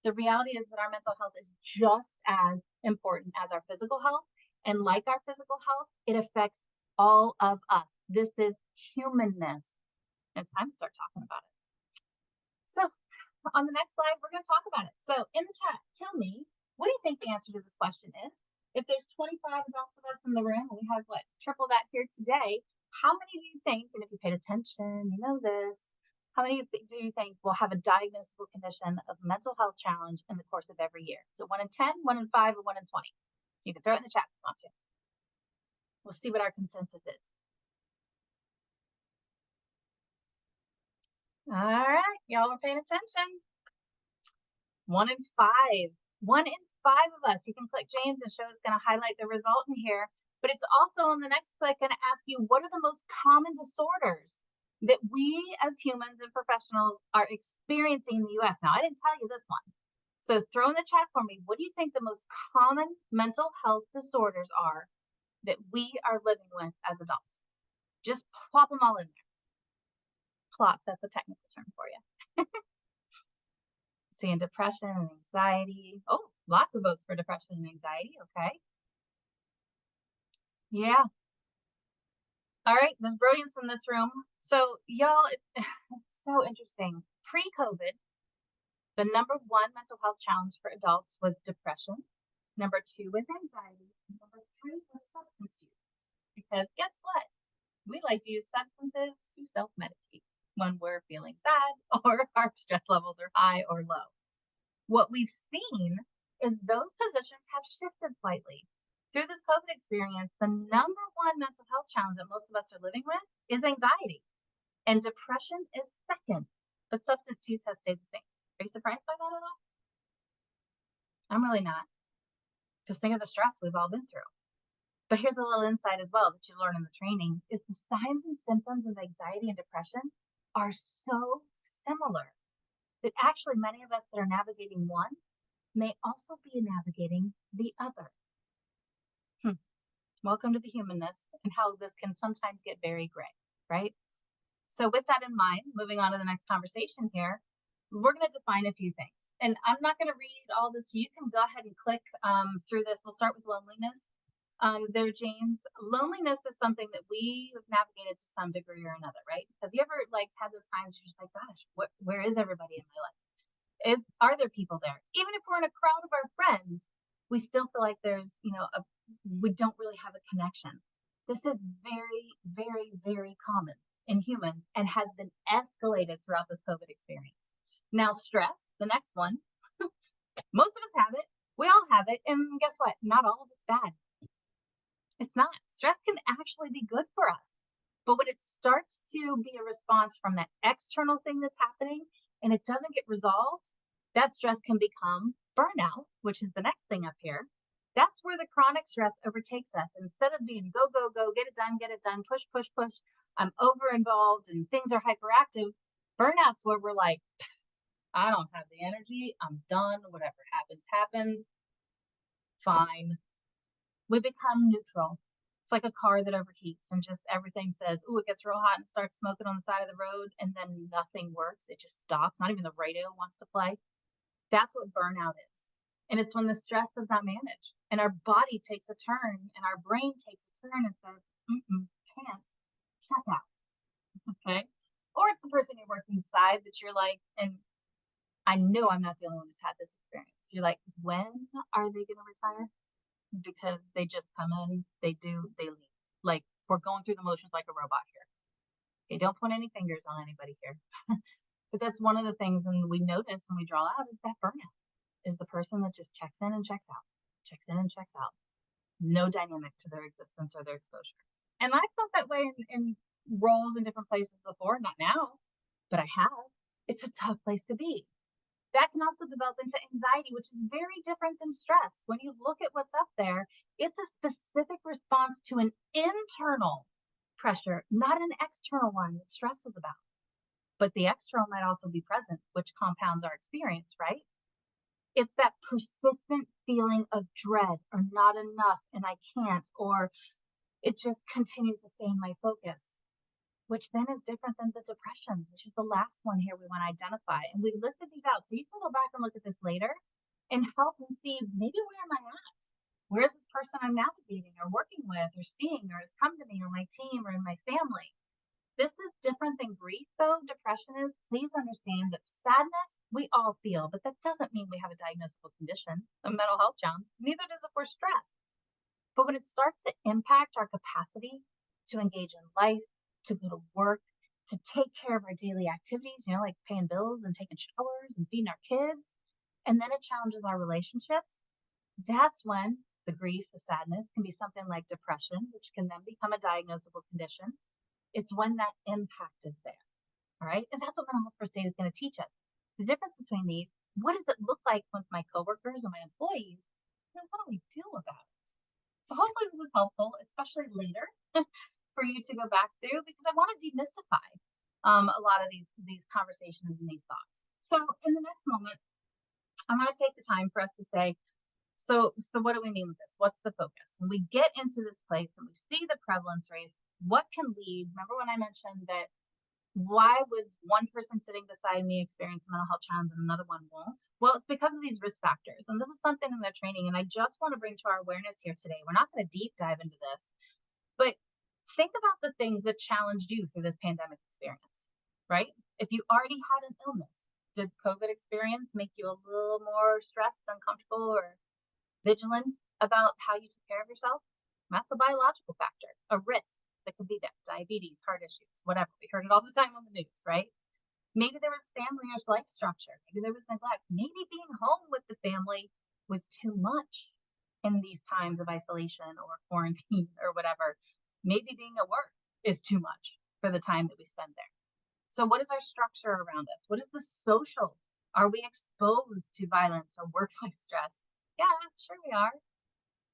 S2: The reality is that our mental health is just as important as our physical health. And like our physical health, it affects all of us. This is humanness. It's time to start talking about it. So on the next slide, we're going to talk about it. So in the chat, tell me, what do you think the answer to this question is? If there's 25 adults of us in the room, and we have triple that here today, how many do you think, and if you paid attention, you know this, how many do you think will have a diagnosable condition of mental health challenge in the course of every year? So 1 in 10, 1 in 5, or 1 in 20? So you can throw it in the chat if you want to. We'll see what our consensus is. All right, y'all are paying attention. 1 in 5. 1 in 5 of us. You can click James and show it's going to highlight the result in here. But it's also on the next click going to ask you what are the most common disorders that we as humans and professionals are experiencing in the US. Now, I didn't tell you this one. So throw in the chat for me. What do you think the most common mental health disorders are that we are living with as adults? Just plop them all in there. Plop, that's a technical term for you. Seeing depression and anxiety. Oh, lots of votes for depression and anxiety. Okay. Yeah. All right. There's brilliance in this room. So, y'all, it's so interesting. Pre COVID, the #1 mental health challenge for adults was depression. #2 was anxiety. #3 was substance use. Because guess what? We like to use substances to self medicate when we're feeling sad or our stress levels are high or low. What we've seen is those positions have shifted slightly. Through this COVID experience, the #1 mental health challenge that most of us are living with is anxiety, and depression is second, but substance use has stayed the same. Are you surprised by that at all? I'm really not, because think of the stress we've all been through. But here's a little insight as well that you learn in the training is the signs and symptoms of anxiety and depression are so similar that actually many of us that are navigating one may also be navigating the other. Welcome to the humanness and how this can sometimes get very gray, right? So with that in mind, moving on to the next conversation here, we're going to define a few things. And I'm not going to read all this. You can go ahead and click through this. We'll start with loneliness. There, James, loneliness is something that we have navigated to some degree or another, right? Have you ever had those times you're just like, gosh, where is everybody in my life? Are there people there? Even if we're in a crowd of our friends, we still feel like there's, we don't really have a connection. This is very, very, very common in humans and has been escalated throughout this COVID experience. Now, stress, the next one, most of us have it. We all have it. And guess what? Not all of it's bad. It's not. Stress can actually be good for us. But when it starts to be a response from that external thing that's happening and it doesn't get resolved, that stress can become burnout, which is the next thing up here. That's where the chronic stress overtakes us. Instead of being go, go, go, get it done, push, push, push, I'm over involved and things are hyperactive. Burnout's where we're like, I don't have the energy. I'm done. Whatever happens, happens. Fine. We become neutral. It's like a car that overheats and just everything says, oh, it gets real hot and starts smoking on the side of the road and then nothing works. It just stops. Not even the radio wants to play. That's what burnout is. And it's when the stress is not managed and our body takes a turn and our brain takes a turn and says, can't, check out. Okay. Or it's the person you're working beside that you're like, and I know I'm not the only one who's had this experience. You're like, when are they going to retire? Because they just come in, they leave. Like we're going through the motions like a robot here. Okay, don't point any fingers on anybody here. But that's one of the things and we notice and we draw out is that burnout is the person that just checks in and checks out, checks in and checks out. No dynamic to their existence or their exposure. And I felt that way in roles in different places before, not now, but I have. It's a tough place to be. That can also develop into anxiety, which is very different than stress. When you look at what's up there, it's a specific response to an internal pressure, not an external one that stress is about. But the external might also be present, which compounds our experience, right? It's that persistent feeling of dread or not enough and I can't, or it just continues to stay in my focus, which then is different than the depression, which is the last one here we want to identify. And we listed these out. So you can go back and look at this later and help and see maybe where am I at? Where is this person I'm navigating or working with or seeing or has come to me on my team or in my family? This is different than grief, though. Depression is. Please understand that sadness we all feel, but that doesn't mean we have a diagnosable condition, a mental health challenge. Neither does if we're stressed. But when it starts to impact our capacity to engage in life, to go to work, to take care of our daily activities, like paying bills and taking showers and feeding our kids, and then it challenges our relationships, that's when the grief, the sadness can be something like depression, which can then become a diagnosable condition. It's when that impact is there, All right. And that's what mental health first aid is going to teach us. The difference between these, what does it look like with my coworkers and my employees? And what do we do about it? So hopefully this is helpful, especially later for you to go back through because I want to demystify a lot of these conversations and these thoughts. So in the next moment, I'm going to take the time for us to say, so what do we mean with this? What's the focus? When we get into this place and we see the prevalence rates, what can lead? Remember when I mentioned that why would one person sitting beside me experience a mental health challenge and another one won't? Well, it's because of these risk factors. And this is something in their training. And I just want to bring to our awareness here today. We're not going to deep dive into this, but think about the things that challenged you through this pandemic experience, right? If you already had an illness, did COVID experience make you a little more stressed, uncomfortable, or vigilant about how you took care of yourself? That's a biological factor, a risk that could be there, diabetes, heart issues, whatever. We heard it all the time on the news, right? Maybe there was family or life structure. Maybe there was neglect. Maybe being home with the family was too much in these times of isolation or quarantine or whatever. Maybe being at work is too much for the time that we spend there. So, what is our structure around us? What is the social? Are we exposed to violence or workplace stress? Yeah, sure we are.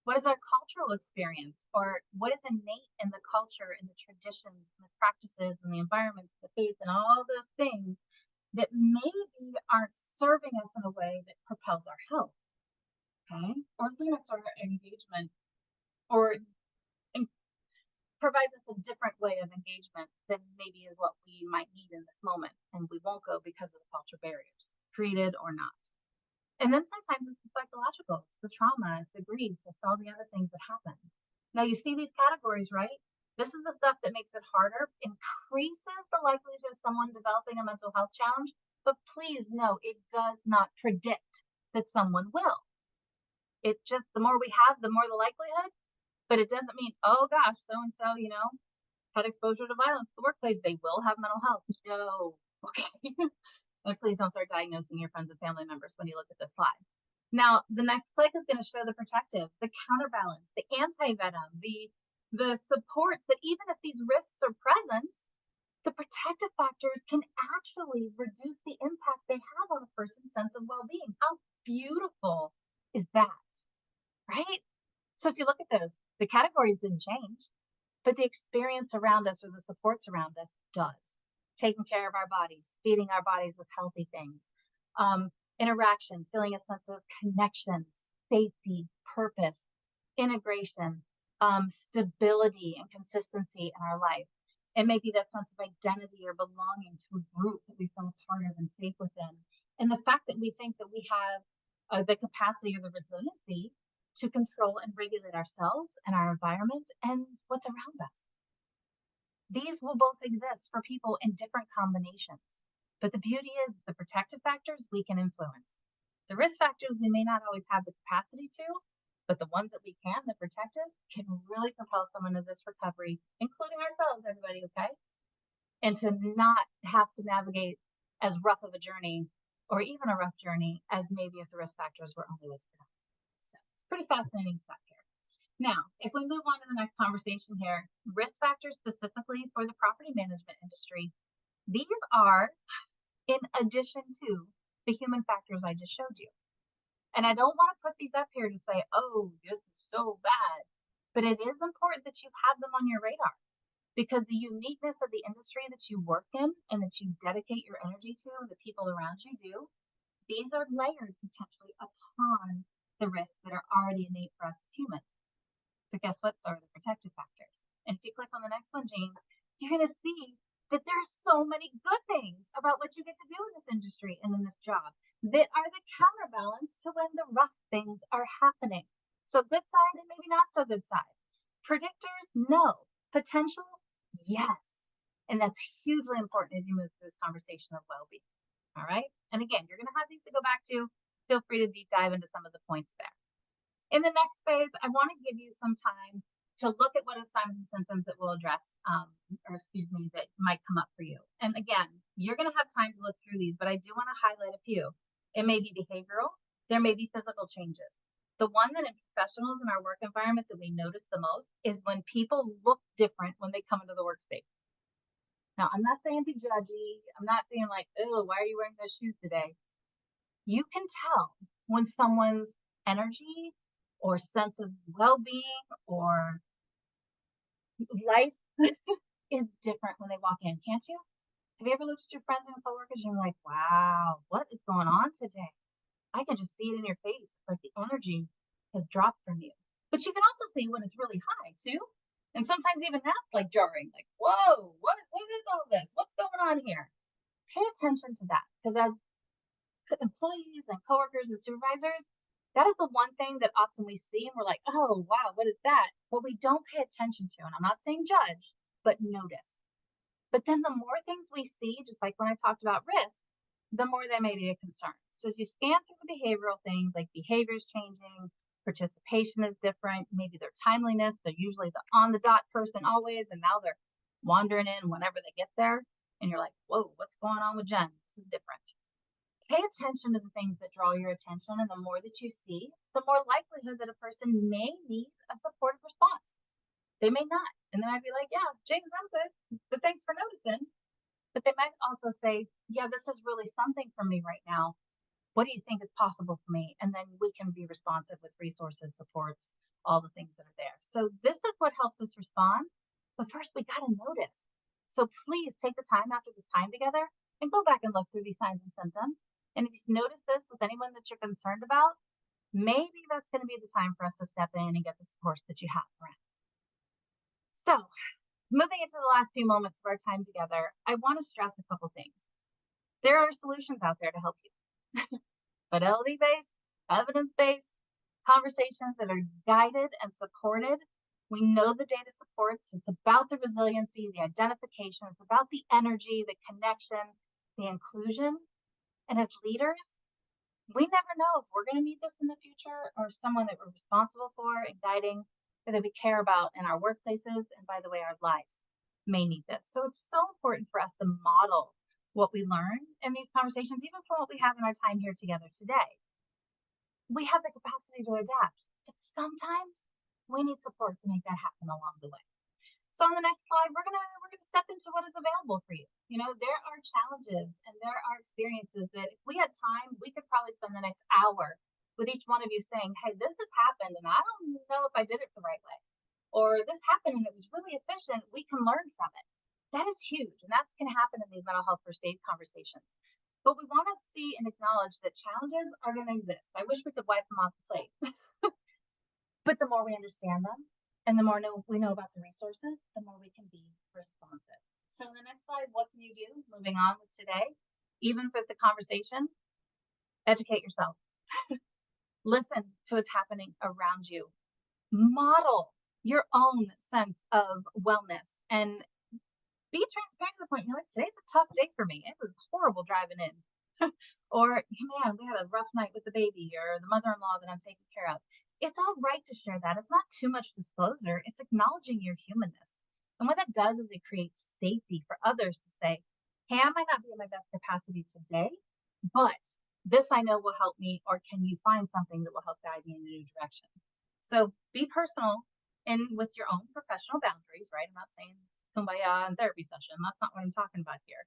S2: What is our cultural experience, or what is innate in the culture and the traditions and the practices and the environments, the faith, and all those things that maybe aren't serving us in a way that propels our health, okay, or limits our engagement, or provides us a different way of engagement than maybe is what we might need in this moment, and we won't go because of the culture barriers, created or not. And then sometimes it's the psychological, it's the trauma, it's the grief, it's all the other things that happen. Now you see these categories, right? This is the stuff that makes it harder, increases the likelihood of someone developing a mental health challenge, but please know it does not predict that someone will. It just, the more we have, the more the likelihood, but it doesn't mean, oh gosh, so and so, had exposure to violence in the workplace, they will have mental health. No. Okay. And please don't start diagnosing your friends and family members when you look at this slide. Now, the next click is going to show the protective, the counterbalance, the anti-venom, the supports that even if these risks are present, the protective factors can actually reduce the impact they have on a person's sense of well-being. How beautiful is that, right? So if you look at those, the categories didn't change, but the experience around us or the supports around us does. Taking care of our bodies, feeding our bodies with healthy things, interaction, feeling a sense of connection, safety, purpose, integration, stability, and consistency in our life. It may be that sense of identity or belonging to a group that we feel a part of and safe within. And the fact that we think that we have the capacity or the resiliency to control and regulate ourselves and our environment and what's around us. These will both exist for people in different combinations. But the beauty is the protective factors we can influence. The risk factors we may not always have the capacity to, but the ones that we can, the protective, can really propel someone to this recovery, including ourselves, everybody, okay? And to not have to navigate as rough of a journey or even a rough journey as maybe if the risk factors were only as productive. So it's pretty fascinating stuff here. Now, if we move on to the next conversation here, risk factors specifically for the property management industry, these are in addition to the human factors I just showed you. And I don't want to put these up here to say, oh, this is so bad, but it is important that you have them on your radar because the uniqueness of the industry that you work in and that you dedicate your energy to and the people around you do, these are layered potentially upon the risks that are already innate for us as humans. But guess what? So are the protective factors. And if you click on the next one, Jane, you're going to see that there's so many good things about what you get to do in this industry and in this job that are the counterbalance to when the rough things are happening. So good side and maybe not so good side. Predictors, no. Potential, yes. And that's hugely important as you move through this conversation of well-being. All right. And again, you're going to have these to go back to. Feel free to deep dive into some of the points there. In the next phase, I want to give you some time to look at what are signs and symptoms that we'll address, that might come up for you. And again, you're going to have time to look through these, but I do want to highlight a few. It may be behavioral. There may be physical changes. The one that in professionals in our work environment that we notice the most is when people look different when they come into the workspace. Now, I'm not saying be judgy. I'm not saying like, oh, why are you wearing those shoes today? You can tell when someone's energy or sense of well-being or life is different when they walk in, can't you? Have you ever looked at your friends and coworkers and you're like, wow, what is going on today? I can just see it in your face. Like the energy has dropped from you. But you can also see when it's really high too. And sometimes even that's like jarring, like, whoa, what is all this? What's going on here? Pay attention to that. Because as employees and coworkers and supervisors, that is the one thing that often we see and we're like, oh, wow, what is that? But we don't pay attention to. And I'm not saying judge, but notice. But then the more things we see, just like when I talked about risk, the more they may be a concern. So as you scan through the behavioral things, like behavior is changing, participation is different, maybe their timeliness, they're usually the on the dot person always, and now they're wandering in whenever they get there. And you're like, whoa, what's going on with Jen? This is different. Pay attention to the things that draw your attention, and the more that you see, the more likelihood that a person may need a supportive response. They may not. And they might be like, yeah, James, I'm good, but thanks for noticing. But they might also say, yeah, this is really something for me right now. What do you think is possible for me? And then we can be responsive with resources, supports, all the things that are there. So this is what helps us respond. But first, we got to notice. So please take the time after this time together and go back and look through these signs and symptoms. And if you notice this with anyone that you're concerned about, maybe that's going to be the time for us to step in and get the support that you have around. So moving into the last few moments of our time together, I want to stress a couple things. There are solutions out there to help you. Fidelity-based, evidence-based, conversations that are guided and supported. We know the data supports. It's about the resiliency, the identification. It's about the energy, the connection, the inclusion. And as leaders, we never know if we're going to need this in the future or someone that we're responsible for and guiding or that we care about in our workplaces and, by the way, our lives may need this. So it's so important for us to model what we learn in these conversations, even from what we have in our time here together today. We have the capacity to adapt, but sometimes we need support to make that happen along the way. So on the next slide, we're gonna step into what is available for you. You know, there are challenges and there are experiences that if we had time, we could probably spend the next hour with each one of you saying, hey, this has happened and I don't know if I did it the right way. Or this happened and it was really efficient. We can learn from it. That is huge. And that's going to happen in these mental health first aid conversations. But we want to see and acknowledge that challenges are going to exist. I wish we could wipe them off the plate. But the more we understand them and the more we know about the resources, the more we can be responsive. So in the next slide, what can you do? Moving on with today, even with the conversation, educate yourself. Listen to what's happening around you. Model your own sense of wellness and be transparent to the point, you know what, today's a tough day for me. It was horrible driving in. Or, man, we had a rough night with the baby or the mother-in-law that I'm taking care of. It's all right to share that. It's not too much disclosure. It's acknowledging your humanness. And what that does is it creates safety for others to say, hey, I might not be in my best capacity today, but this I know will help me, or can you find something that will help guide me in a new direction? So be personal and with your own professional boundaries, right? I'm not saying kumbaya and therapy session. That's not what I'm talking about here.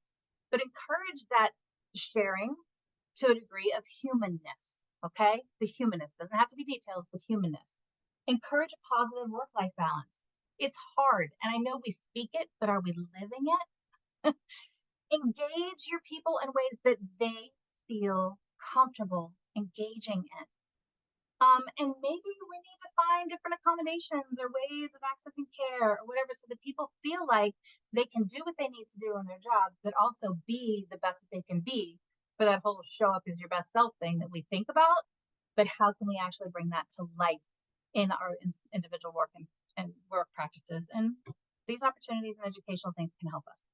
S2: But encourage that sharing to a degree of humanness, okay? The humanness doesn't have to be details, but humanness. Encourage a positive work-life balance. It's hard, and I know we speak it, but are we living it? Engage your people in ways that they feel comfortable engaging in. And maybe we need to find different accommodations or ways of accessing care or whatever so that people feel like they can do what they need to do in their job, but also be the best that they can be for that whole show up as your best self thing that we think about. But how can we actually bring that to life in our individual work and work practices? And these opportunities and educational things can help us.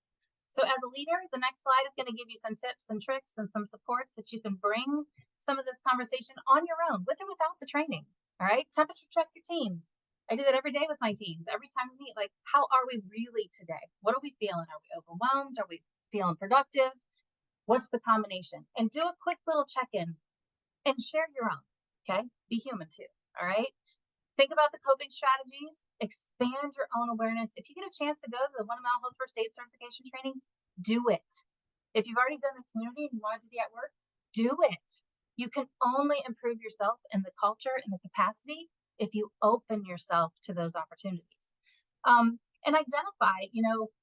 S2: So as a leader, the next slide is going to give you some tips and tricks and some supports that you can bring some of this conversation on your own, with or without the training. All right. Temperature check your teams. I do that every day with my teams. Every time we meet, like, how are we really today? What are we feeling? Are we overwhelmed? Are we feeling productive? What's the combination? And do a quick little check-in and share your own. Okay. Be human too. All right. Think about the coping strategies expand your own awareness. If you get a chance to go to the One Mental Health First Aid certification trainings, do it. If you've already done the community and you want it to be at work, do it. You can only improve yourself and the culture and the capacity if you open yourself to those opportunities. And identify,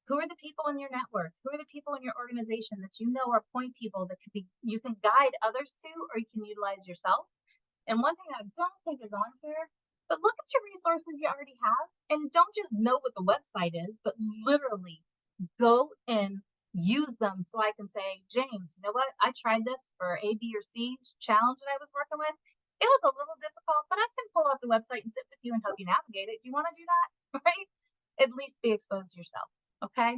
S2: who are the people in your network? Who are the people in your organization that are point people that you can guide others to, or you can utilize yourself. And one thing I don't think is on here, but look at your resources you already have, and don't just know what the website is, but literally go and use them. So I can say, James, you know what? I tried this for A, B, or C challenge that I was working with. It was a little difficult, but I can pull up the website and sit with you and help you navigate it. Do you want to do that? Right? At least be exposed to yourself. Okay.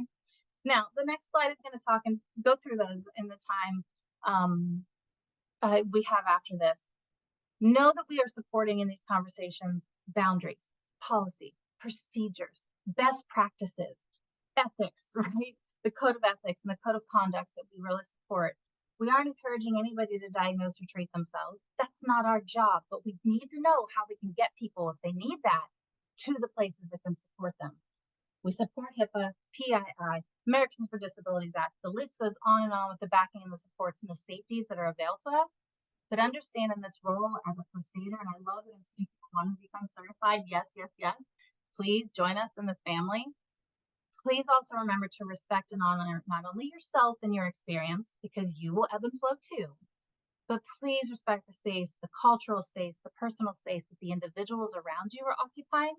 S2: Now, the next slide is going to talk and go through those in the time we have after this. Know that we are supporting in these conversations boundaries, policy, procedures, best practices, ethics, right? The code of ethics and the code of conduct that we really support. We aren't encouraging anybody to diagnose or treat themselves. That's not our job, but we need to know how we can get people, if they need that, to the places that can support them. We support HIPAA, PII, Americans with Disabilities Act. The list goes on and on with the backing and the supports and the safeties that are available to us. But understand in this role as a first aider, and I love it if people want to become certified, yes, yes, yes, please join us in this family. Please also remember to respect and honor not only yourself and your experience, because you will ebb and flow too, but please respect the space, the cultural space, the personal space that the individuals around you are occupying,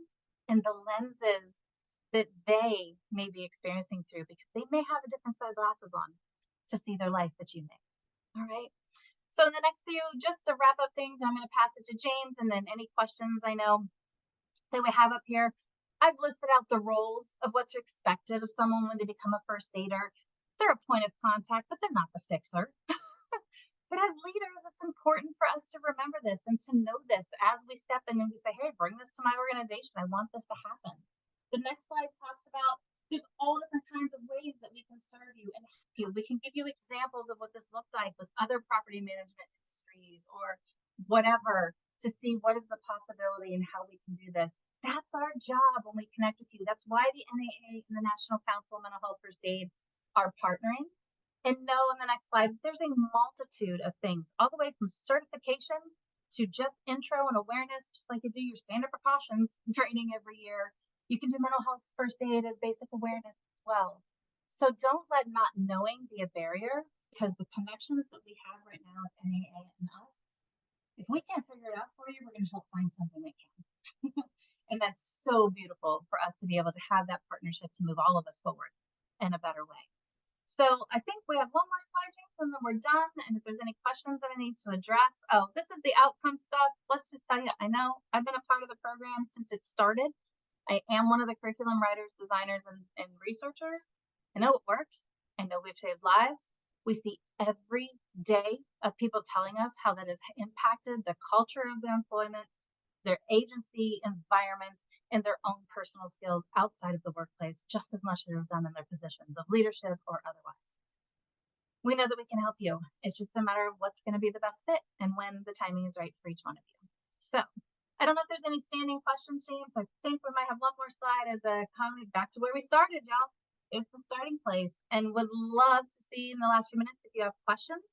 S2: and the lenses that they may be experiencing through, because they may have a different set of glasses on to see their life that you may. All right. So in the next few, just to wrap up things, I'm going to pass it to James, and then any questions I know that we have up here. I've listed out the roles of what's expected of someone when they become a first aider. They're a point of contact, but they're not the fixer. But as leaders, it's important for us to remember this and to know this as we step in and we say, hey, bring this to my organization. I want this to happen. The next slide talks about there's all different kinds of ways that we can serve you and help you. We can give you examples of what this looks like with other property management industries or whatever, to see what is the possibility and how we can do this. That's our job when we connect with you. That's why the NAA and the National Council of Mental Health First Aid are partnering. And know in the next slide, there's a multitude of things, all the way from certification to just intro and awareness, just like you do your standard precautions training every year. You can do mental health first aid as basic awareness as well. So don't let not knowing be a barrier, because the connections that we have right now with NAA and us, if we can't figure it out for you, we're going to help find something that can. And that's so beautiful for us to be able to have that partnership to move all of us forward in a better way. So I think we have one more slide, James, and then we're done. And if there's any questions that I need to address, oh, this is the outcome stuff. Let's just tell you, I know I've been a part of the program since it started. I am one of the curriculum writers, designers, and researchers. I know it works. I know we've saved lives. We see every day of people telling us how that has impacted the culture of their employment, their agency environment, and their own personal skills outside of the workplace, just as much as they've done in their positions of leadership or otherwise. We know that we can help you. It's just a matter of what's going to be the best fit and when the timing is right for each one of you. So I don't know if there's any standing questions, James. I think we might have one more slide as a comment back to where we started, y'all. It's the starting place, and would love to see in the last few minutes if you have questions.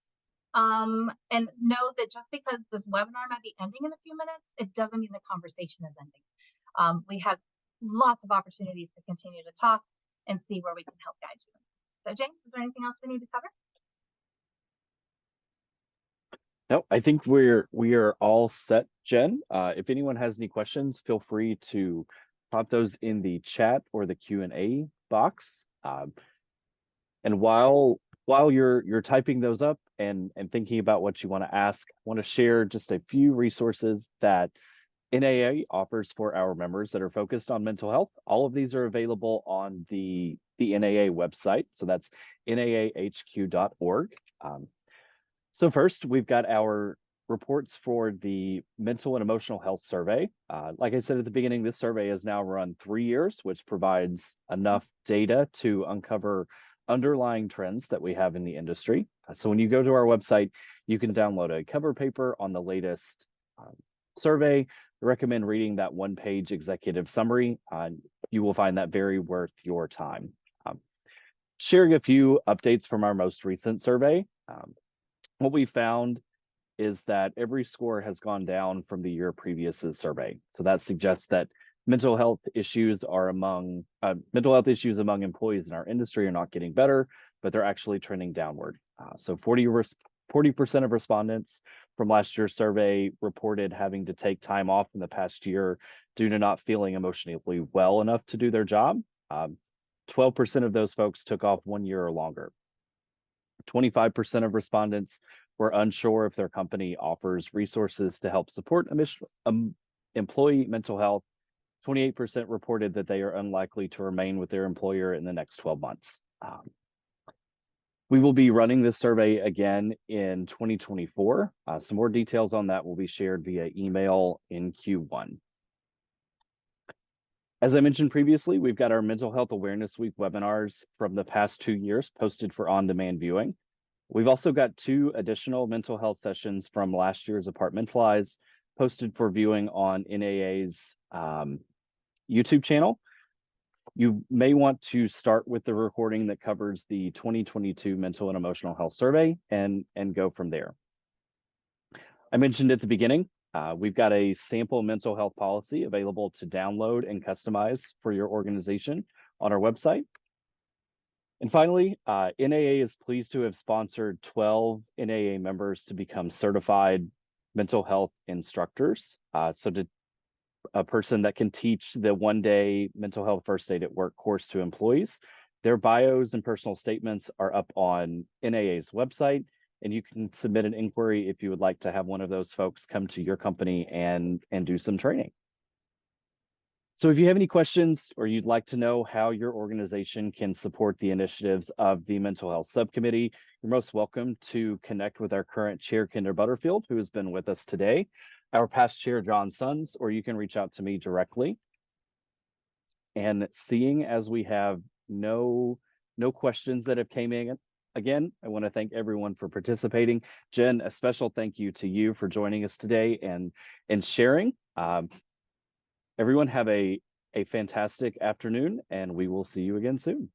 S2: And know that just because this webinar might be ending in a few minutes, it doesn't mean the conversation is ending. We have lots of opportunities to continue to talk and see where we can help guide you. So James, is there anything else we need to cover?
S1: No, I think we are all set, Jen. If anyone has any questions, feel free to pop those in the chat or the Q&A box. And while you're typing those up and thinking about what you want to ask, I want to share just a few resources that NAA offers for our members that are focused on mental health. All of these are available on the NAA website. So that's naahq.org. So first, we've got our reports for the mental and emotional health survey. Like I said at the beginning, this survey has now run 3 years, which provides enough data to uncover underlying trends that we have in the industry. So when you go to our website, you can download a cover paper on the latest survey, I recommend reading that one-page executive summary. You will find that very worth your time. Um, Sharing a few updates from our most recent survey. What we found is that every score has gone down from the year previous's survey. So that suggests that mental health issues among employees in our industry are not getting better, but they're actually trending downward. So 40% of respondents from last year's survey reported having to take time off in the past year due to not feeling emotionally well enough to do their job. 12% of those folks took off 1 year or longer. 25% of respondents were unsure if their company offers resources to help support employee mental health. 28% reported that they are unlikely to remain with their employer in the next 12 months. We will be running this survey again in 2024. Some more details on that will be shared via email in Q1. As I mentioned previously, we've got our Mental Health Awareness Week webinars from the past 2 years posted for on-demand viewing. We've also got 2 additional mental health sessions from last year's Apartmentalize posted for viewing on NAA's YouTube channel. You may want to start with the recording that covers the 2022 Mental and Emotional Health Survey and go from there. I mentioned at the beginning, we've got a sample mental health policy available to download and customize for your organization on our website. And finally, NAA is pleased to have sponsored 12 NAA members to become certified mental health instructors. A person that can teach the one-day mental health first aid at work course to employees. Their bios and personal statements are up on NAA's website, and you can submit an inquiry if you would like to have one of those folks come to your company and do some training. So if you have any questions or you'd like to know how your organization can support the initiatives of the Mental Health Subcommittee, you're most welcome to connect with our current chair, Kendra Butterfield, who has been with us today, our past chair, John Sons, or you can reach out to me directly. And seeing as we have no questions that have came in, again, I want to thank everyone for participating. Jen, a special thank you to you for joining us today and sharing. Everyone have a fantastic afternoon, and we will see you again soon.